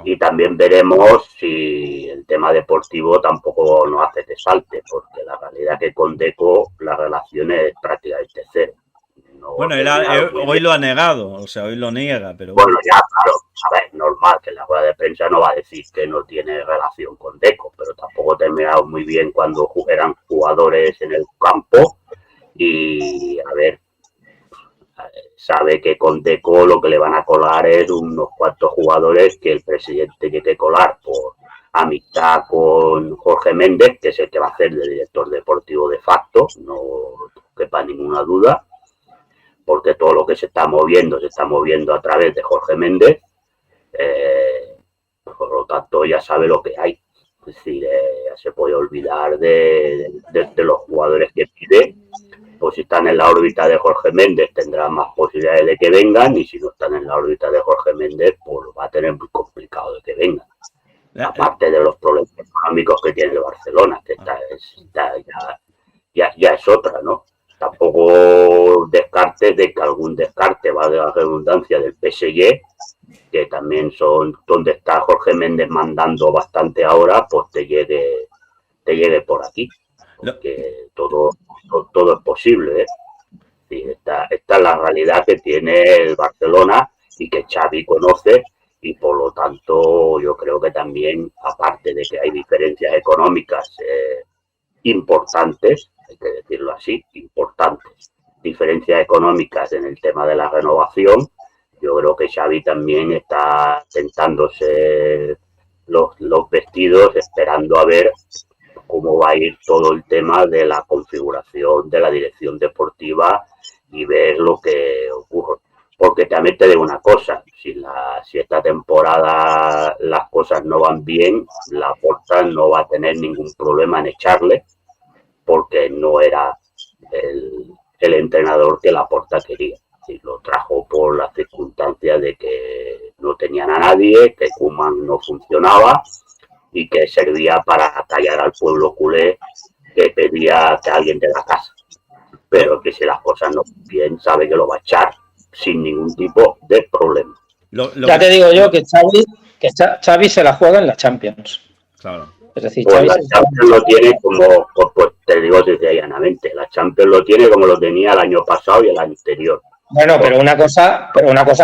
Y también veremos si el tema deportivo tampoco nos hace que salte, porque la realidad es que con Deco la relación es prácticamente cero. No, bueno, hoy lo ha negado, o sea, hoy lo niega, pero... Bueno, ya, claro, sabes, normal que en la rueda de prensa no va a decir que no tiene relación con Deco, pero tampoco terminado muy bien cuando eran jugadores en el campo y, a ver, sabe que con Deco lo que le van a colar es unos cuantos jugadores que el presidente tiene que colar por amistad con Jorge Méndez, que es el que va a ser el director deportivo de facto, no quepa ninguna duda, porque todo lo que se está moviendo a través de Jorge Méndez, por lo tanto ya sabe lo que hay. Es decir, ya se puede olvidar de los jugadores que pide. Pues si están en la órbita de Jorge Méndez tendrán más posibilidades de que vengan, y si no están en la órbita de Jorge Méndez, pues va a tener muy complicado de que vengan. Aparte de los problemas económicos que tiene el Barcelona, que ya es otra, ¿no? Tampoco descartes de que algún descarte, va de la redundancia, del PSG, que también son donde está Jorge Méndez mandando bastante ahora, pues te llegue por aquí. Porque todo es posible, ¿eh? Sí, esta es la realidad que tiene el Barcelona y que Xavi conoce, y por lo tanto yo creo que también, aparte de que hay diferencias económicas importantes, hay que decirlo así, importantes diferencias económicas en el tema de la renovación, yo creo que Xavi también está tentándose los vestidos, esperando a ver cómo va a ir todo el tema de la configuración de la dirección deportiva y ver lo que ocurre. Porque también te digo una cosa, si esta temporada las cosas no van bien, Laporta no va a tener ningún problema en echarle, porque no era el entrenador que Laporta quería. Si lo trajo por las circunstancias de que no tenían a nadie, que Koeman no funcionaba y que servía para callar al pueblo culé que pedía que alguien de la casa. Pero que si las cosas no van bien, sabe que lo va a echar sin ningún tipo de problema. Ya te digo yo que Xavi se la juega en la Champions. Claro. Es decir, Pues Xavi la Champions lo tiene como, pues te digo desde llanamente, la Champions lo tiene como lo tenía el año pasado y el anterior. Bueno, pero una cosa,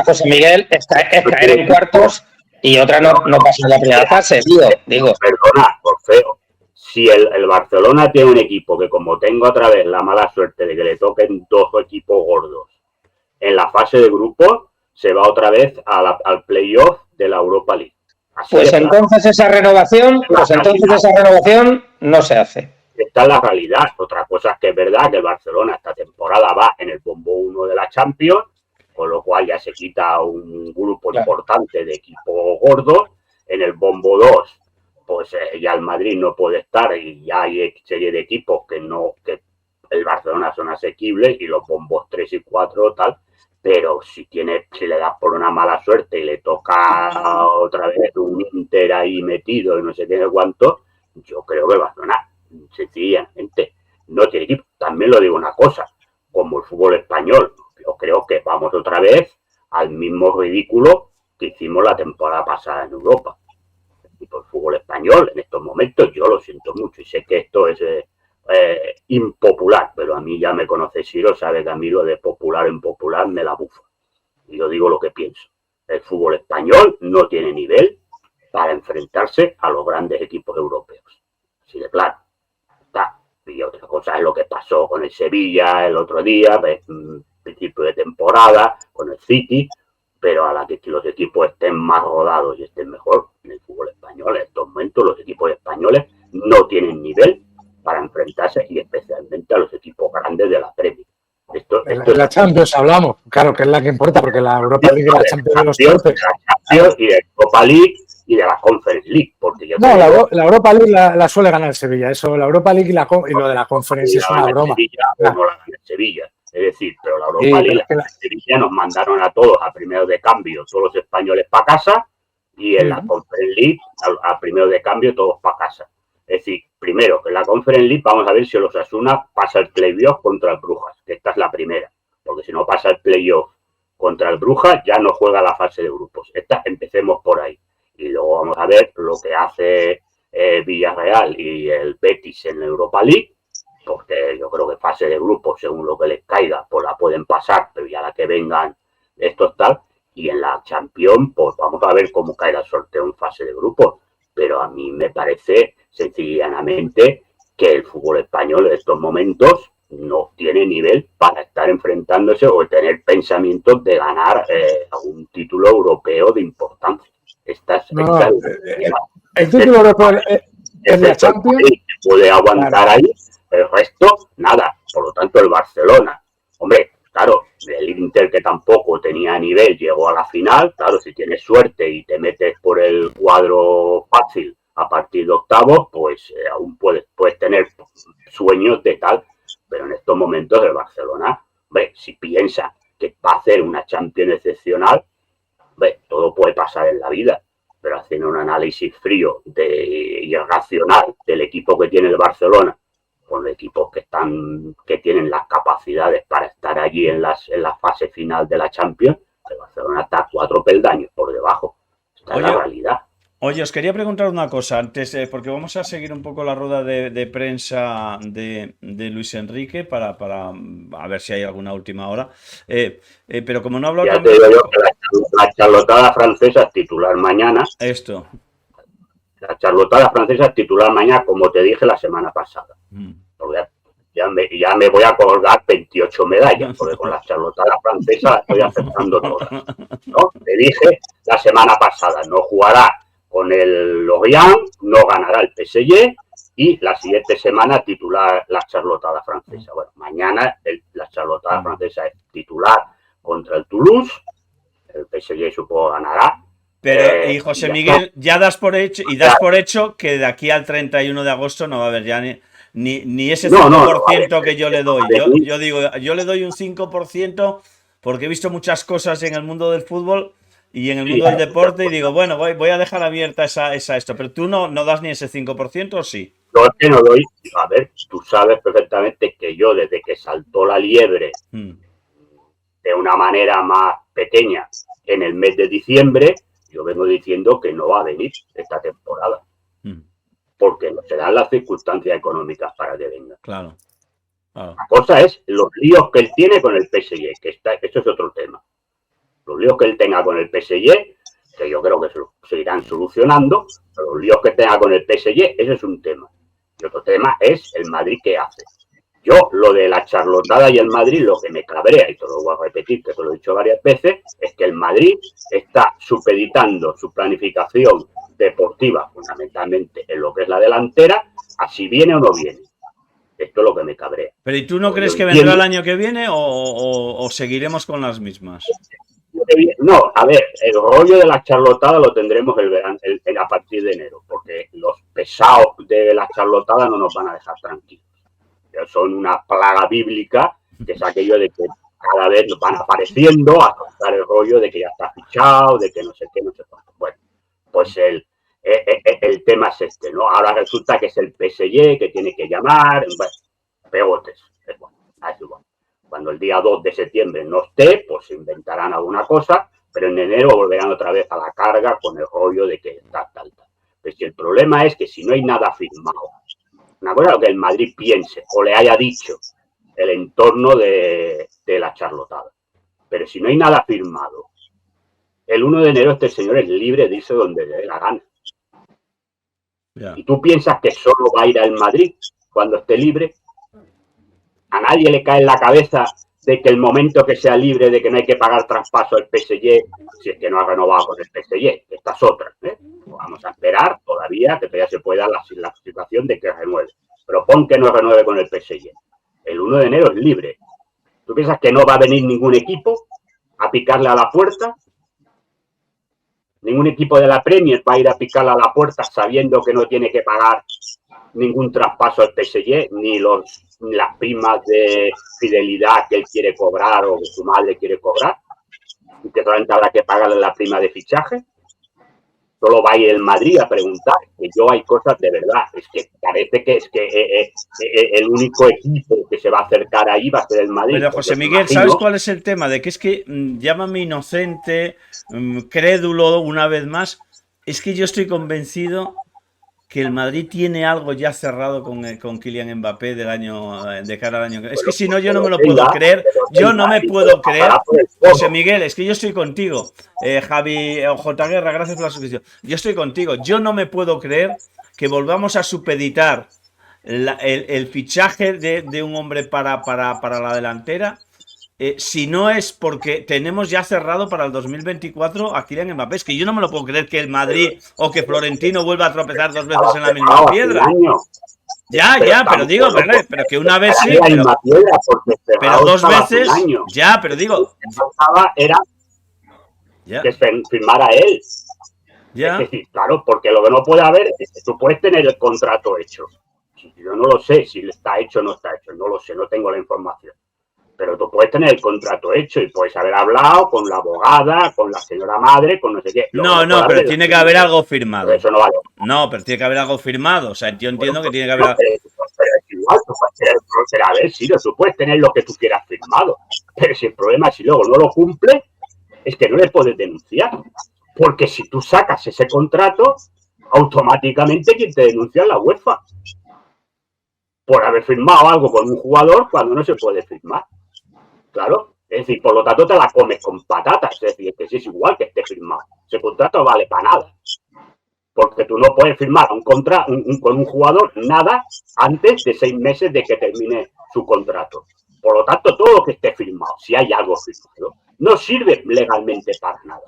José Miguel, es caer en cuartos y otra no pasar la primera fase, digo. Perdona, por feo. Si el Barcelona tiene un equipo que, como tengo otra vez la mala suerte de que le toquen dos equipos gordos en la fase de grupos, se va otra vez al playoff de la Europa League. Así pues entonces esa renovación no se hace. Esta es la realidad. Otra cosa es que es verdad que el Barcelona esta temporada va en el bombo 1 de la Champions, con lo cual ya se quita un grupo importante de equipos gordos. En el bombo 2, pues ya el Madrid no puede estar y ya hay serie de equipos que el Barcelona son asequibles y los bombos 3 y 4 tal. Pero si le das por una mala suerte y le toca otra vez un Inter ahí metido y no sé qué cuánto, yo creo que el Barcelona sencillamente no tiene equipo. También lo digo una cosa, como el fútbol español, yo creo que vamos otra vez al mismo ridículo que hicimos la temporada pasada en Europa. Y por el fútbol español, en estos momentos, yo lo siento mucho y sé que esto es impopular, pero a mí ya me conoce Ciro, sabe que a mí lo de popular o impopular me la bufa. Y yo digo lo que pienso. El fútbol español no tiene nivel para enfrentarse a los grandes equipos europeos. Así de claro. Está. Y otra cosa es lo que pasó con el Sevilla el otro día, principio de temporada, con el City, pero a la que los equipos estén más rodados y estén mejor en el fútbol español, en estos momentos los equipos españoles no tienen nivel para enfrentarse y especialmente a los equipos grandes de la Premier. En la Champions hablamos, claro, que es la que importa, porque la Europa League y la Champions de los torpes. La Champions y de la Europa League y de la Conference League. Porque yo la Europa League la suele ganar el Sevilla, eso, la Europa League y lo de la Conference es una broma. No la gana el Sevilla. Es decir, pero la Europa League, la Sevilla nos mandaron a todos a primeros de cambio, todos los españoles para casa, y en la Conference League, a primeros de cambio, todos para casa. Es decir, primero, que en la Conference League vamos a ver si el Osasuna pasa el playoff contra el Brujas, que esta es la primera, porque si no pasa el playoff contra el Brujas, ya no juega la fase de grupos. Empecemos por ahí. Y luego vamos a ver lo que hace Villarreal y el Betis en la Europa League, porque yo creo que fase de grupos, según lo que les caiga, pues la pueden pasar, pero ya la que vengan estos tal. Y en la Champions, pues vamos a ver cómo cae el sorteo en fase de grupos. Pero a mí me parece sencillamente que el fútbol español en estos momentos no tiene nivel para estar enfrentándose o tener pensamientos de ganar algún título europeo de importancia. El título europeo es la Champions. Puede aguantar ahí, el resto, nada. Por lo tanto, el Barcelona, hombre, claro, el Inter, que tampoco tenía nivel, llegó a la final. Claro, si tienes suerte y te metes por el cuadro fácil a partir de octavos, pues aún puedes tener sueños de tal. Pero en estos momentos el Barcelona, hombre, si piensa que va a hacer una Champions excepcional, hombre, todo puede pasar en la vida. Pero haciendo un análisis frío y racional del equipo que tiene el Barcelona, con equipos que tienen las capacidades para estar allí en la fase final de la Champions, el Barcelona está 4 peldaños por debajo. Esta es la realidad. Oye, os quería preguntar una cosa antes, porque vamos a seguir un poco la rueda de prensa de Luis Enrique para a ver si hay alguna última hora. Pero como no hablo... Ya te digo yo que la charlotada francesa es titular mañana. Esto. La charlotada francesa es titular mañana, como te dije la semana pasada. Porque ya me voy a colgar 28 medallas, porque con la charlotada francesa estoy aceptando todas. ¿No? Te dije la semana pasada, no jugará con el Lorient, no ganará el PSG y la siguiente semana titular la charlotada francesa. Bueno, mañana la charlotada francesa es titular contra el Toulouse, el PSG supongo ganará. Pero, y José Miguel, ya das por hecho que de aquí al 31 de agosto no va a haber ya ni ese 5% que yo le doy. Yo digo, yo le doy un 5% porque he visto muchas cosas en el mundo del fútbol y en el mundo del deporte y digo, bueno, voy a dejar abierta esto. Pero tú no das ni ese 5%, ¿o sí? Yo te no doy. A ver, tú sabes perfectamente que yo desde que saltó la liebre de una manera más pequeña en el mes de diciembre, yo vengo diciendo que no va a venir esta temporada. porque no se dan las circunstancias económicas para que venga. Claro. Claro. La cosa es los líos que él tiene con el PSG, eso es otro tema. Los líos que él tenga con el PSG, que yo creo que se irán solucionando, pero los líos que tenga con el PSG, ese es un tema. Y otro tema es el Madrid qué hace. Yo, lo de la charlotada y el Madrid, lo que me cabrea, y te lo voy a repetir, que te lo he dicho varias veces, es que el Madrid está supeditando su planificación deportiva, fundamentalmente en lo que es la delantera, a si viene o no viene. Esto es lo que me cabrea. Pero ¿y tú no crees que entiendo. vendrá el año que viene o seguiremos con las mismas? No, a ver, el rollo de la charlotada lo tendremos a partir de enero, porque los pesados de la charlotada no nos van a dejar tranquilos. Son una plaga bíblica, que es aquello de que cada vez nos van apareciendo a contar el rollo de que ya está fichado, de que no sé qué, no sé cuánto. Bueno, pues el tema es este, ¿no? Ahora resulta que es el PSG que tiene que llamar, bueno, pegotes, es bueno, es igual. Cuando el día 2 de septiembre no esté, pues inventarán alguna cosa, pero en enero volverán otra vez a la carga con el rollo de que tal. Pues el problema es que si no hay nada firmado, una cosa es lo que el Madrid piense o le haya dicho el entorno de la charlotada, pero si no hay nada firmado, el 1 de enero este señor es libre de irse donde le dé la gana. Yeah. ¿Y tú piensas que solo va a ir al Madrid cuando esté libre? A nadie le cae en la cabeza de que el momento que sea libre, de que no hay que pagar traspaso al PSG, si es que no ha renovado con el PSG, esta es otra, ¿eh? Vamos a esperar todavía que todavía se pueda la situación de que renueve. Pero pon que no renueve con el PSG. El 1 de enero es libre. ¿Tú piensas que no va a venir ningún equipo a picarle a la puerta? Ningún equipo de la Premier va a ir a picarle a la puerta sabiendo que no tiene que pagar ningún traspaso al PSG, ni las primas de fidelidad que él quiere cobrar o que su madre quiere cobrar, y que solamente habrá que pagarle la prima de fichaje. Solo va a ir el Madrid a preguntar, que yo hay cosas de verdad, es que parece que el único equipo que se va a acercar ahí va a ser el Madrid. Pero José Miguel, ¿sabes cuál es el tema? De que es que, llámame inocente, crédulo una vez más, es que yo estoy convencido que el Madrid tiene algo ya cerrado con Kylian Mbappé de cara al año. Es que si no, yo no me lo puedo creer. Yo no me puedo creer. José Miguel, es que yo estoy contigo. Javi o J. Guerra, gracias por la suscripción. Yo estoy contigo. Yo no me puedo creer que volvamos a supeditar el fichaje de un hombre para la delantera. Si no es porque tenemos ya cerrado para el 2024 a Kylian Mbappé. Es que yo no me lo puedo creer que el Madrid o que Florentino vuelva a tropezar 2 veces en la misma piedra. Ya, pero digo, pero que una vez sí, pero 2 veces, ya, pero digo, era que firmara él. Ya. Es decir, claro, porque lo que no puede haber es que tú puedes tener el contrato hecho. Yo no lo sé si está hecho o no está hecho, no lo sé, no tengo la información. Pero tú puedes tener el contrato hecho y puedes haber hablado con la abogada, con la señora madre, con no sé qué. No, pero tiene que haber algo firmado. Pero eso no vale. No, pero tiene que haber algo firmado. O sea, yo entiendo que tiene que haber... Pero es igual, a ver, sí, tú puedes tener lo que tú quieras firmado. Pero si el problema es si luego no lo cumple, es que no le puedes denunciar. Porque si tú sacas ese contrato, automáticamente quien te denuncia es la UEFA. Por haber firmado algo con un jugador cuando no se puede firmar. Claro, es decir, por lo tanto te la comes con patatas, es decir, que si es igual que esté firmado. Ese contrato no vale para nada. Porque tú no puedes firmar con un jugador nada antes de 6 meses de que termine su contrato. Por lo tanto, todo lo que esté firmado, si hay algo firmado, no sirve legalmente para nada.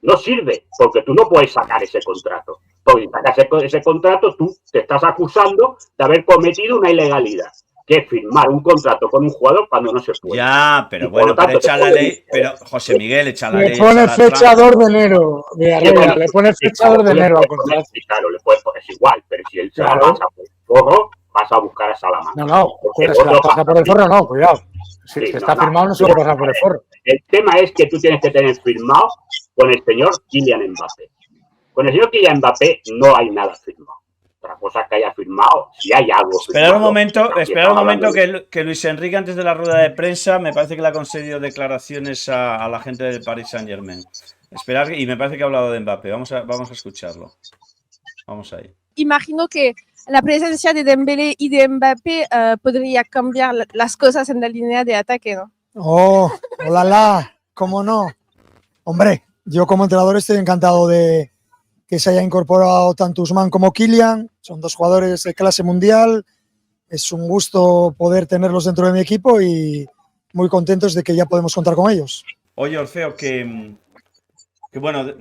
No sirve, porque tú no puedes sacar ese contrato. Porque si sacas ese contrato, tú te estás acusando de haber cometido una ilegalidad, que es firmar un contrato con un jugador cuando no se puede. Ya, pero bueno, pero echa la ley, pero José Miguel, echa la ley. Le pone fecha 2 de enero, le pone fecha 2 de enero al contrato. Claro, le puedes poner igual, pero si él se la pasa por el forro, vas a buscar a Salamanca. No, pero si la pasa por el forro, no, cuidado. Si está firmado, no se lo pasa por el forro. El tema es que tú tienes que tener firmado con el señor Kylian Mbappé. Con el señor Kylian Mbappé no hay nada firmado. Otra cosa que haya firmado, si hay algo firmado. Espera un momento que Luis Enrique, antes de la rueda de prensa, me parece que le ha concedido declaraciones a la gente del Paris Saint-Germain. Esperar, y me parece que ha hablado de Mbappé. Vamos a escucharlo. Vamos ahí. imagino que la presencia de Dembélé y de Mbappé podría cambiar las cosas en la línea de ataque, ¿no? Oh, hola, ¿cómo no? Hombre, yo como entrenador estoy encantado de que se haya incorporado tanto Ousmane como Kylian. Son dos jugadores de clase mundial. Es un gusto poder tenerlos dentro de mi equipo y muy contentos de que ya podemos contar con ellos. Oye, Orfeo, que bueno,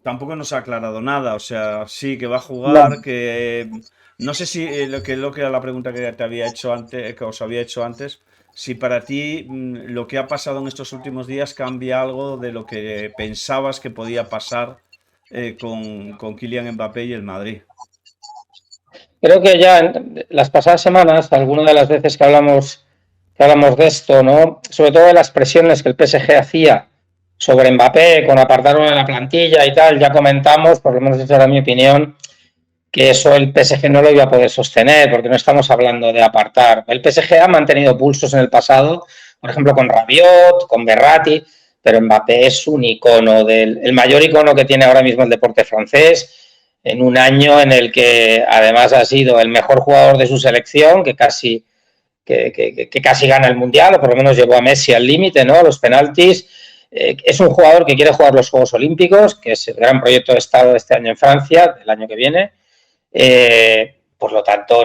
tampoco nos ha aclarado nada. O sea, sí que va a jugar, No. que no sé si lo que era la pregunta que te había hecho antes, que os había hecho antes, si para ti lo que ha pasado en estos últimos días cambia algo de lo que pensabas que podía pasar con Kylian Mbappé y el Madrid. Creo que ya en las pasadas semanas, algunas de las veces que hablamos de esto, ¿no? Sobre todo de las presiones que el PSG hacía sobre Mbappé, con apartarlo de la plantilla y tal, ya comentamos, por lo menos esa era mi opinión, que eso el PSG no lo iba a poder sostener, porque no estamos hablando de apartar. El PSG ha mantenido pulsos en el pasado, por ejemplo, con Rabiot, con Verratti, pero Mbappé es un icono, el mayor icono que tiene ahora mismo el deporte francés, en un año en el que además ha sido el mejor jugador de su selección, que casi gana el Mundial, o por lo menos llevó a Messi al límite, ¿no? Los penaltis. Es un jugador que quiere jugar los Juegos Olímpicos, que es el gran proyecto de Estado de este año en Francia, del año que viene. Por lo tanto,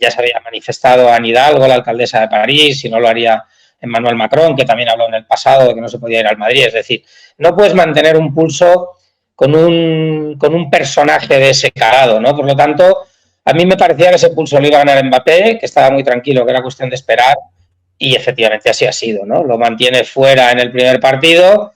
ya se había manifestado Anne Hidalgo, la alcaldesa de París, y no lo haría Emmanuel Macron, que también habló en el pasado de que no se podía ir al Madrid. Es decir, no puedes mantener un pulso con un personaje de ese calado, ¿no? Por lo tanto, a mí me parecía que ese pulso lo iba a ganar Mbappé, que estaba muy tranquilo, que era cuestión de esperar, y efectivamente así ha sido, ¿no? Lo mantiene fuera en el primer partido,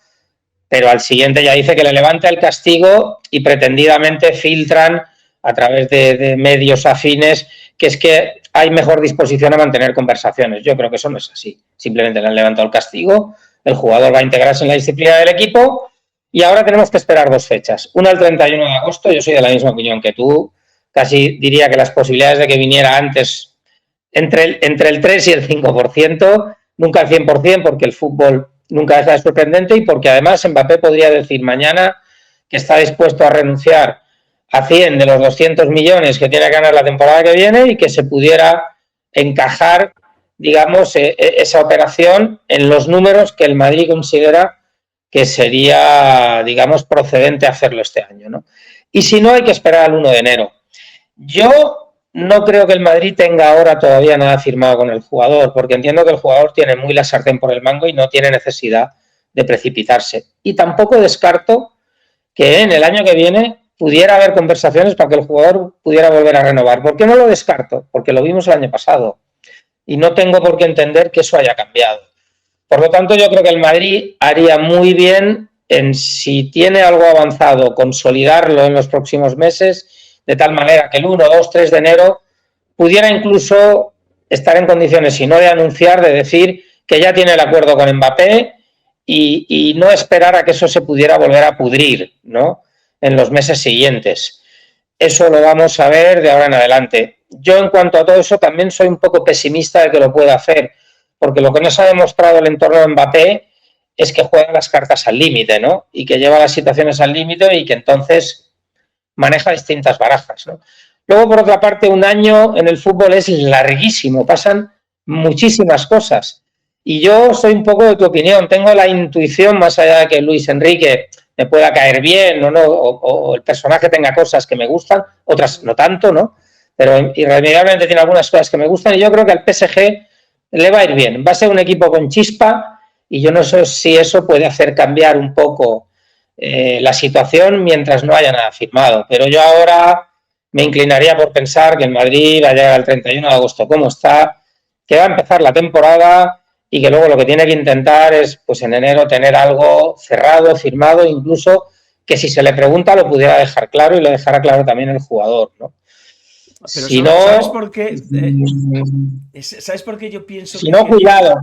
pero al siguiente ya dice que le levanta el castigo y pretendidamente filtran a través de medios afines que es que hay mejor disposición a mantener conversaciones. Yo creo que eso no es así. Simplemente le han levantado el castigo, el jugador va a integrarse en la disciplina del equipo y ahora tenemos que esperar 2 fechas. Una el 31 de agosto, yo soy de la misma opinión que tú, casi diría que las posibilidades de que viniera antes entre el 3 y el 5%, nunca el 100%, porque el fútbol nunca deja de sorprendente y porque además Mbappé podría decir mañana que está dispuesto a renunciar a 100 de los 200 millones que tiene que ganar la temporada que viene y que se pudiera encajar, digamos, esa operación en los números que el Madrid considera que sería, digamos, procedente hacerlo este año, ¿no? Y si no, hay que esperar al 1 de enero. Yo no creo que el Madrid tenga ahora todavía nada firmado con el jugador, porque entiendo que el jugador tiene muy la sartén por el mango y no tiene necesidad de precipitarse. Y tampoco descarto que en el año que viene pudiera haber conversaciones para que el jugador pudiera volver a renovar. ¿Por qué no lo descarto? Porque lo vimos el año pasado y no tengo por qué entender que eso haya cambiado. Por lo tanto, yo creo que el Madrid haría muy bien en, si tiene algo avanzado, consolidarlo en los próximos meses, de tal manera que el 1, 2, 3 de enero pudiera incluso estar en condiciones, si no de anunciar, de decir que ya tiene el acuerdo con Mbappé y no esperar a que eso se pudiera volver a pudrir, ¿no?, en los meses siguientes. Eso lo vamos a ver de ahora en adelante. Yo, en cuanto a todo eso, también soy un poco pesimista de que lo pueda hacer, porque lo que nos ha demostrado el entorno de Mbappé es que juega las cartas al límite, ¿no?, y que lleva las situaciones al límite y que entonces maneja distintas barajas, ¿no? Luego, por otra parte, un año en el fútbol es larguísimo, pasan muchísimas cosas. Y yo soy un poco de tu opinión, tengo la intuición, más allá de que Luis Enrique me pueda caer bien o no, o el personaje tenga cosas que me gustan, otras no tanto, ¿no? Pero irremediablemente tiene algunas cosas que me gustan y yo creo que al PSG le va a ir bien. Va a ser un equipo con chispa y yo no sé si eso puede hacer cambiar un poco la situación mientras no haya nada firmado. Pero yo ahora me inclinaría por pensar que el Madrid va a llegar al 31 de agosto como está, que va a empezar la temporada y que luego lo que tiene que intentar es, pues en enero, tener algo cerrado, firmado, incluso que si se le pregunta lo pudiera dejar claro y lo dejara claro también el jugador, ¿no? Pero si ¿sabes por qué? ¿Sabes por qué yo pienso si que... no, cuidado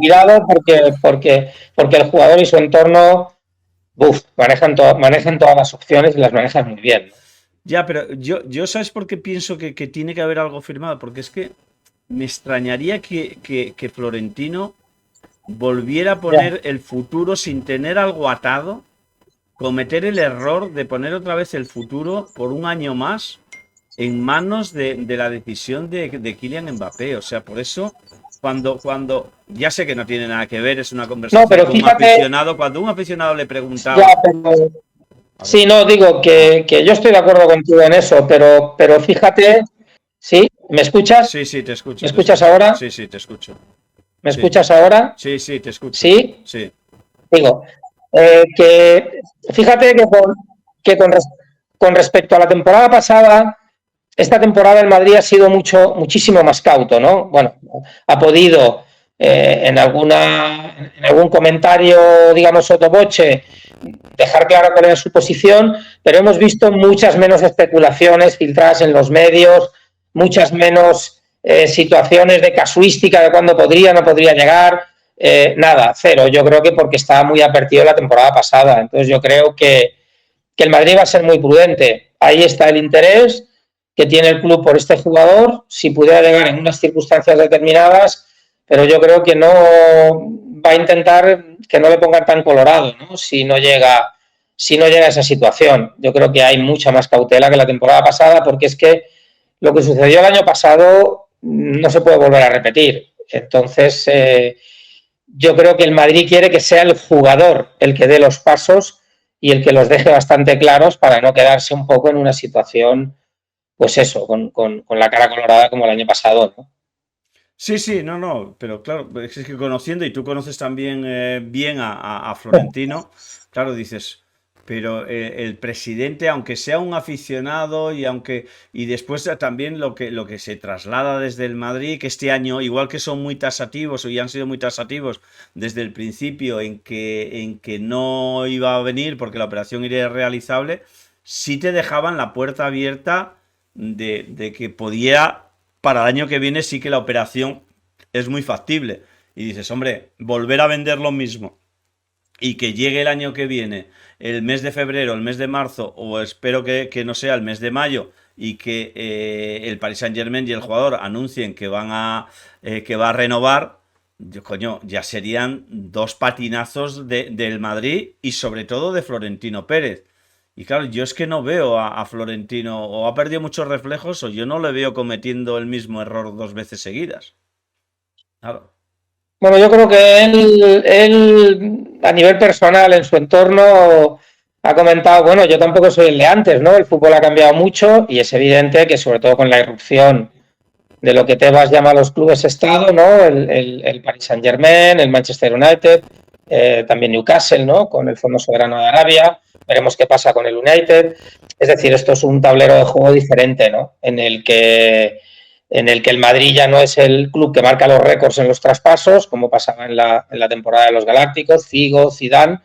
porque el jugador y su entorno manejan todas las opciones y las manejan muy bien. Ya, pero yo ¿sabes por qué pienso que tiene que haber algo firmado? Porque es que me extrañaría que Florentino volviera a poner el futuro sin tener algo atado, cometer el error de poner otra vez el futuro por un año más en manos de la decisión de Kylian Mbappé. O sea, por eso, cuando ya sé que no tiene nada que ver, es una conversación pero con un fíjate, aficionado, cuando un aficionado le preguntaba... ya, pero sí, no, digo que yo estoy de acuerdo contigo en eso, pero fíjate, ¿sí? ¿Me escuchas? Sí, sí, te ¿Me escucho, te escuchas escucho. ahora? Sí, sí, te escucho. ¿Me Sí, escuchas ahora? sí, sí, te escucho. ¿Sí? Sí. Digo, que fíjate que con respecto a la temporada pasada, esta temporada el Madrid ha sido muchísimo más cauto, ¿no? Bueno, ha podido en algún comentario, digamos, sotoboche, dejar claro cuál era su posición, pero hemos visto muchas menos especulaciones filtradas en los medios, muchas menos situaciones de casuística de cuándo podría o no podría llegar. Nada, cero. Yo creo que porque estaba muy advertido la temporada pasada. Entonces yo creo que el Madrid va a ser muy prudente. Ahí está el interés que tiene el club por este jugador, si pudiera llegar en unas circunstancias determinadas, pero yo creo que no va a intentar que no le pongan tan colorado, ¿no? Si no llega a esa situación. Yo creo que hay mucha más cautela que la temporada pasada, porque es que lo que sucedió el año pasado no se puede volver a repetir. Entonces, yo creo que el Madrid quiere que sea el jugador el que dé los pasos y el que los deje bastante claros para no quedarse un poco en una situación, pues eso, con la cara colorada como el año pasado, ¿no? Sí, sí, no, pero claro, es que conociendo, y tú conoces también bien a Florentino, claro, dices, pero el presidente, aunque sea un aficionado y después también lo que se traslada desde el Madrid, que este año, igual que son muy tasativos o ya han sido muy tasativos desde el principio en que no iba a venir porque la operación era irrealizable, sí te dejaban la puerta abierta de que podía para el año que viene sí que la operación es muy factible. Y dices, hombre, volver a vender lo mismo y que llegue el año que viene, el mes de febrero, el mes de marzo, o espero que no sea el mes de mayo, y que el Paris Saint-Germain y el jugador anuncien que que va a renovar, coño, ya serían dos patinazos del Madrid y sobre todo de Florentino Pérez. Y claro, yo es que no veo a Florentino, o ha perdido muchos reflejos, o yo no le veo cometiendo el mismo error dos veces seguidas. Claro. Bueno, yo creo que él a nivel personal, en su entorno, ha comentado, bueno, yo tampoco soy el de antes, ¿no? El fútbol ha cambiado mucho y es evidente que sobre todo con la irrupción de lo que Tebas llama los clubes Estado, ¿no? El Paris Saint-Germain, el Manchester United, también Newcastle, ¿no? Con el Fondo Soberano de Arabia, veremos qué pasa con el United. Es decir, esto es un tablero de juego diferente, ¿no? En el que el Madrid ya no es el club que marca los récords en los traspasos, como pasaba en la temporada de los Galácticos, Figo, Zidane,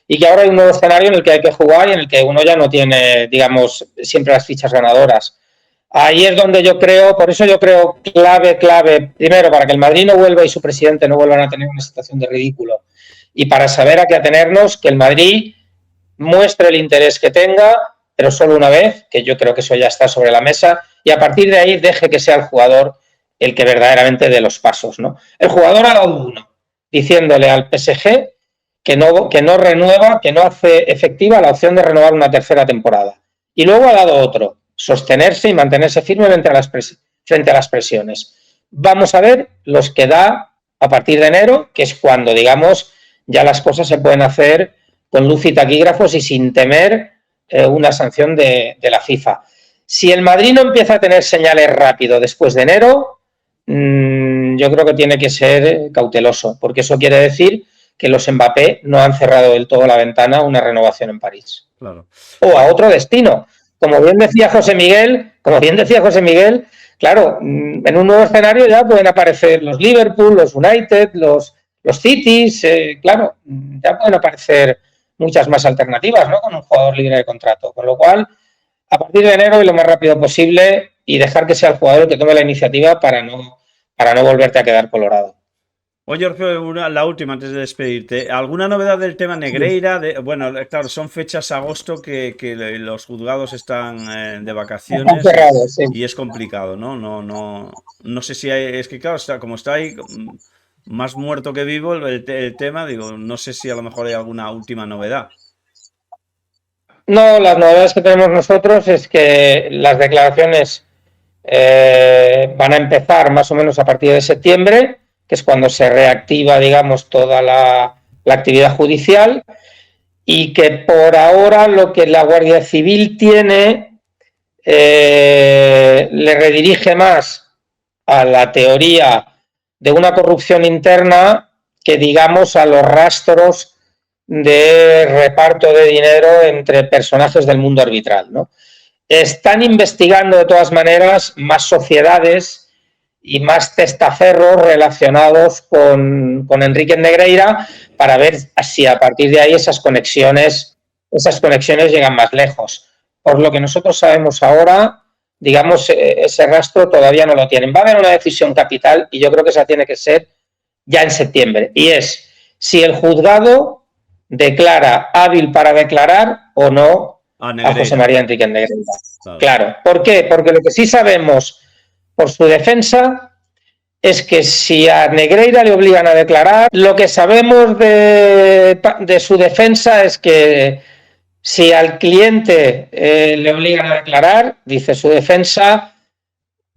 y que ahora hay un nuevo escenario en el que hay que jugar y en el que uno ya no tiene, digamos, siempre las fichas ganadoras. Ahí es donde yo creo, por eso yo creo clave, primero, para que el Madrid no vuelva y su presidente no vuelvan a tener una situación de ridículo, y para saber a qué atenernos, que el Madrid muestre el interés que tenga, pero solo una vez, que yo creo que eso ya está sobre la mesa, y a partir de ahí deje que sea el jugador el que verdaderamente dé los pasos, ¿no? El jugador ha dado uno, diciéndole al PSG que no renueva, que no hace efectiva la opción de renovar una tercera temporada. Y luego ha dado otro, sostenerse y mantenerse firme frente a las presiones. Vamos a ver los que da a partir de enero, que es cuando, digamos, ya las cosas se pueden hacer con luz y taquígrafos y sin temer una sanción de la FIFA. Si el Madrid no empieza a tener señales rápido después de enero, yo creo que tiene que ser cauteloso, porque eso quiere decir que los Mbappé no han cerrado del todo la ventana a una renovación en París. Claro. O a otro destino. Como bien decía José Miguel, claro, en un nuevo escenario ya pueden aparecer los Liverpool, los United, los Cities, claro, ya pueden aparecer muchas más alternativas, ¿no? Con un jugador libre de contrato. Con lo cual, a partir de enero y lo más rápido posible y dejar que sea el jugador el que tome la iniciativa para no volverte a quedar colorado. Oye, Orfeo, la última antes de despedirte. ¿Alguna novedad del tema Negreira? Bueno, claro, son fechas agosto que los juzgados están de vacaciones cerrados, sí. Y es complicado, ¿no? No sé si hay, es que claro, como está ahí más muerto que vivo el tema, digo, no sé si a lo mejor hay alguna última novedad. No, las novedades que tenemos nosotros es que las declaraciones van a empezar más o menos a partir de septiembre, que es cuando se reactiva, digamos, toda la actividad judicial, y que por ahora lo que la Guardia Civil tiene le redirige más a la teoría de una corrupción interna que, digamos, a los rastros de reparto de dinero entre personajes del mundo arbitral, ¿no? Están investigando de todas maneras más sociedades y más testaferros relacionados con Enrique Negreira para ver si a partir de ahí esas conexiones llegan más lejos. Por lo que nosotros sabemos ahora, digamos, ese rastro todavía no lo tienen. Va a haber una decisión capital y yo creo que esa tiene que ser ya en septiembre, y es si el juzgado declara hábil para declarar o no a José María Enrique Negreira. Claro. ¿Por qué? Porque lo que sí sabemos por su defensa es que si a Negreira le obligan a declarar, lo que sabemos de su defensa es que si al cliente le obligan a declarar, dice su defensa,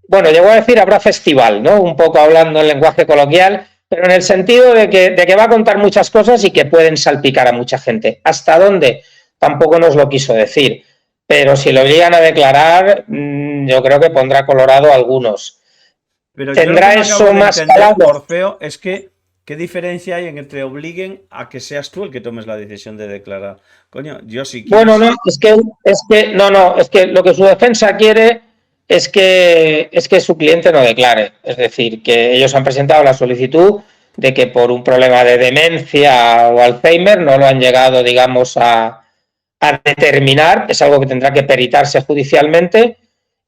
bueno, llegó a decir habrá festival, ¿no? Un poco hablando en lenguaje coloquial, pero en el sentido de que va a contar muchas cosas y que pueden salpicar a mucha gente. ¿Hasta dónde? Tampoco nos lo quiso decir. Pero si lo obligan a declarar, yo creo que pondrá colorado a algunos. Pero ¿tendrá eso más calado? Orfeo, es que ¿qué diferencia hay en que te obliguen a que seas tú el que tomes la decisión de declarar? Coño, yo sí quiero. Bueno, no, es que lo que su defensa quiere es que su cliente no declare. Es decir, que ellos han presentado la solicitud de que por un problema de demencia o Alzheimer no lo han llegado, digamos, a determinar, es algo que tendrá que peritarse judicialmente,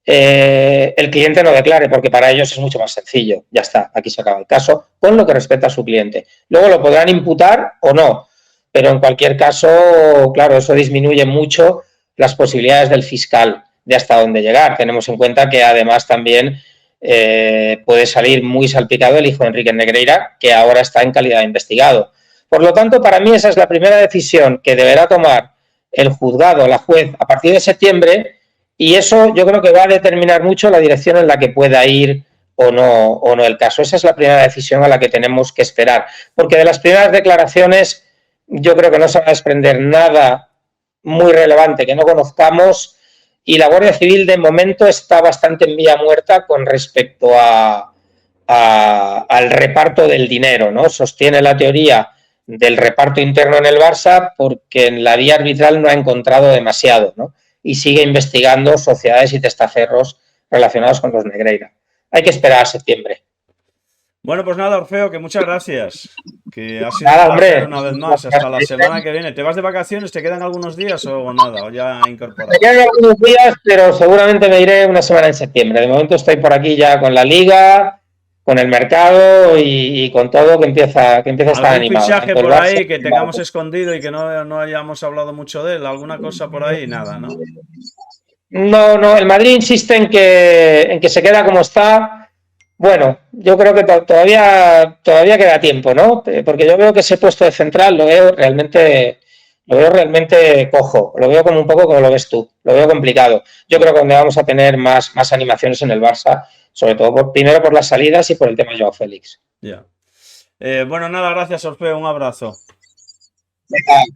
el cliente no declare, porque para ellos es mucho más sencillo. Ya está, aquí se acaba el caso, con lo que respecta a su cliente. Luego lo podrán imputar o no, pero en cualquier caso, claro, eso disminuye mucho las posibilidades del fiscal de hasta dónde llegar. Tenemos en cuenta que además también puede salir muy salpicado el hijo de Enrique Negreira, que ahora está en calidad de investigado. Por lo tanto, para mí esa es la primera decisión que deberá tomar el juzgado, la juez, a partir de septiembre, y eso yo creo que va a determinar mucho la dirección en la que pueda ir o no el caso. Esa es la primera decisión a la que tenemos que esperar, porque de las primeras declaraciones yo creo que no se va a desprender nada muy relevante que no conozcamos, y la Guardia Civil de momento está bastante en vía muerta con respecto al reparto del dinero, ¿no? Sostiene la teoría del reparto interno en el Barça porque en la vía arbitral no ha encontrado demasiado, ¿no? Y sigue investigando sociedades y testaferros relacionados con los Negreira. Hay que esperar a septiembre. Bueno, pues nada, Orfeo, que muchas gracias. Que ha sido Nada, un placer hombre. una vez más. Hasta la semana que viene. ¿Te vas de vacaciones? ¿Te quedan algunos días o nada? ¿O ya incorporado? Me quedan algunos días, pero seguramente me iré una semana en septiembre. De momento estoy por aquí ya con la liga, con el mercado y con todo que empieza a estar animado. ¿Algún fichaje El por Barça, ahí que tengamos escondido y que no hayamos hablado mucho de él? ¿Alguna cosa por ahí? Nada, ¿no? No, el Madrid insiste en que se queda como está. Bueno, yo creo que todavía queda tiempo, ¿no? Porque yo veo que ese puesto de central lo veo realmente cojo, lo veo como un poco como lo ves tú, lo veo complicado. Yo creo que donde vamos a tener más animaciones en el Barça, sobre todo primero por las salidas y por el tema de Joao Félix. Ya. Bueno, nada, gracias, Orfeo, un abrazo.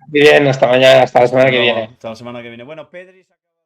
Muy bien, hasta mañana, hasta la semana que viene. Hasta la semana que viene. Bueno, Pedri...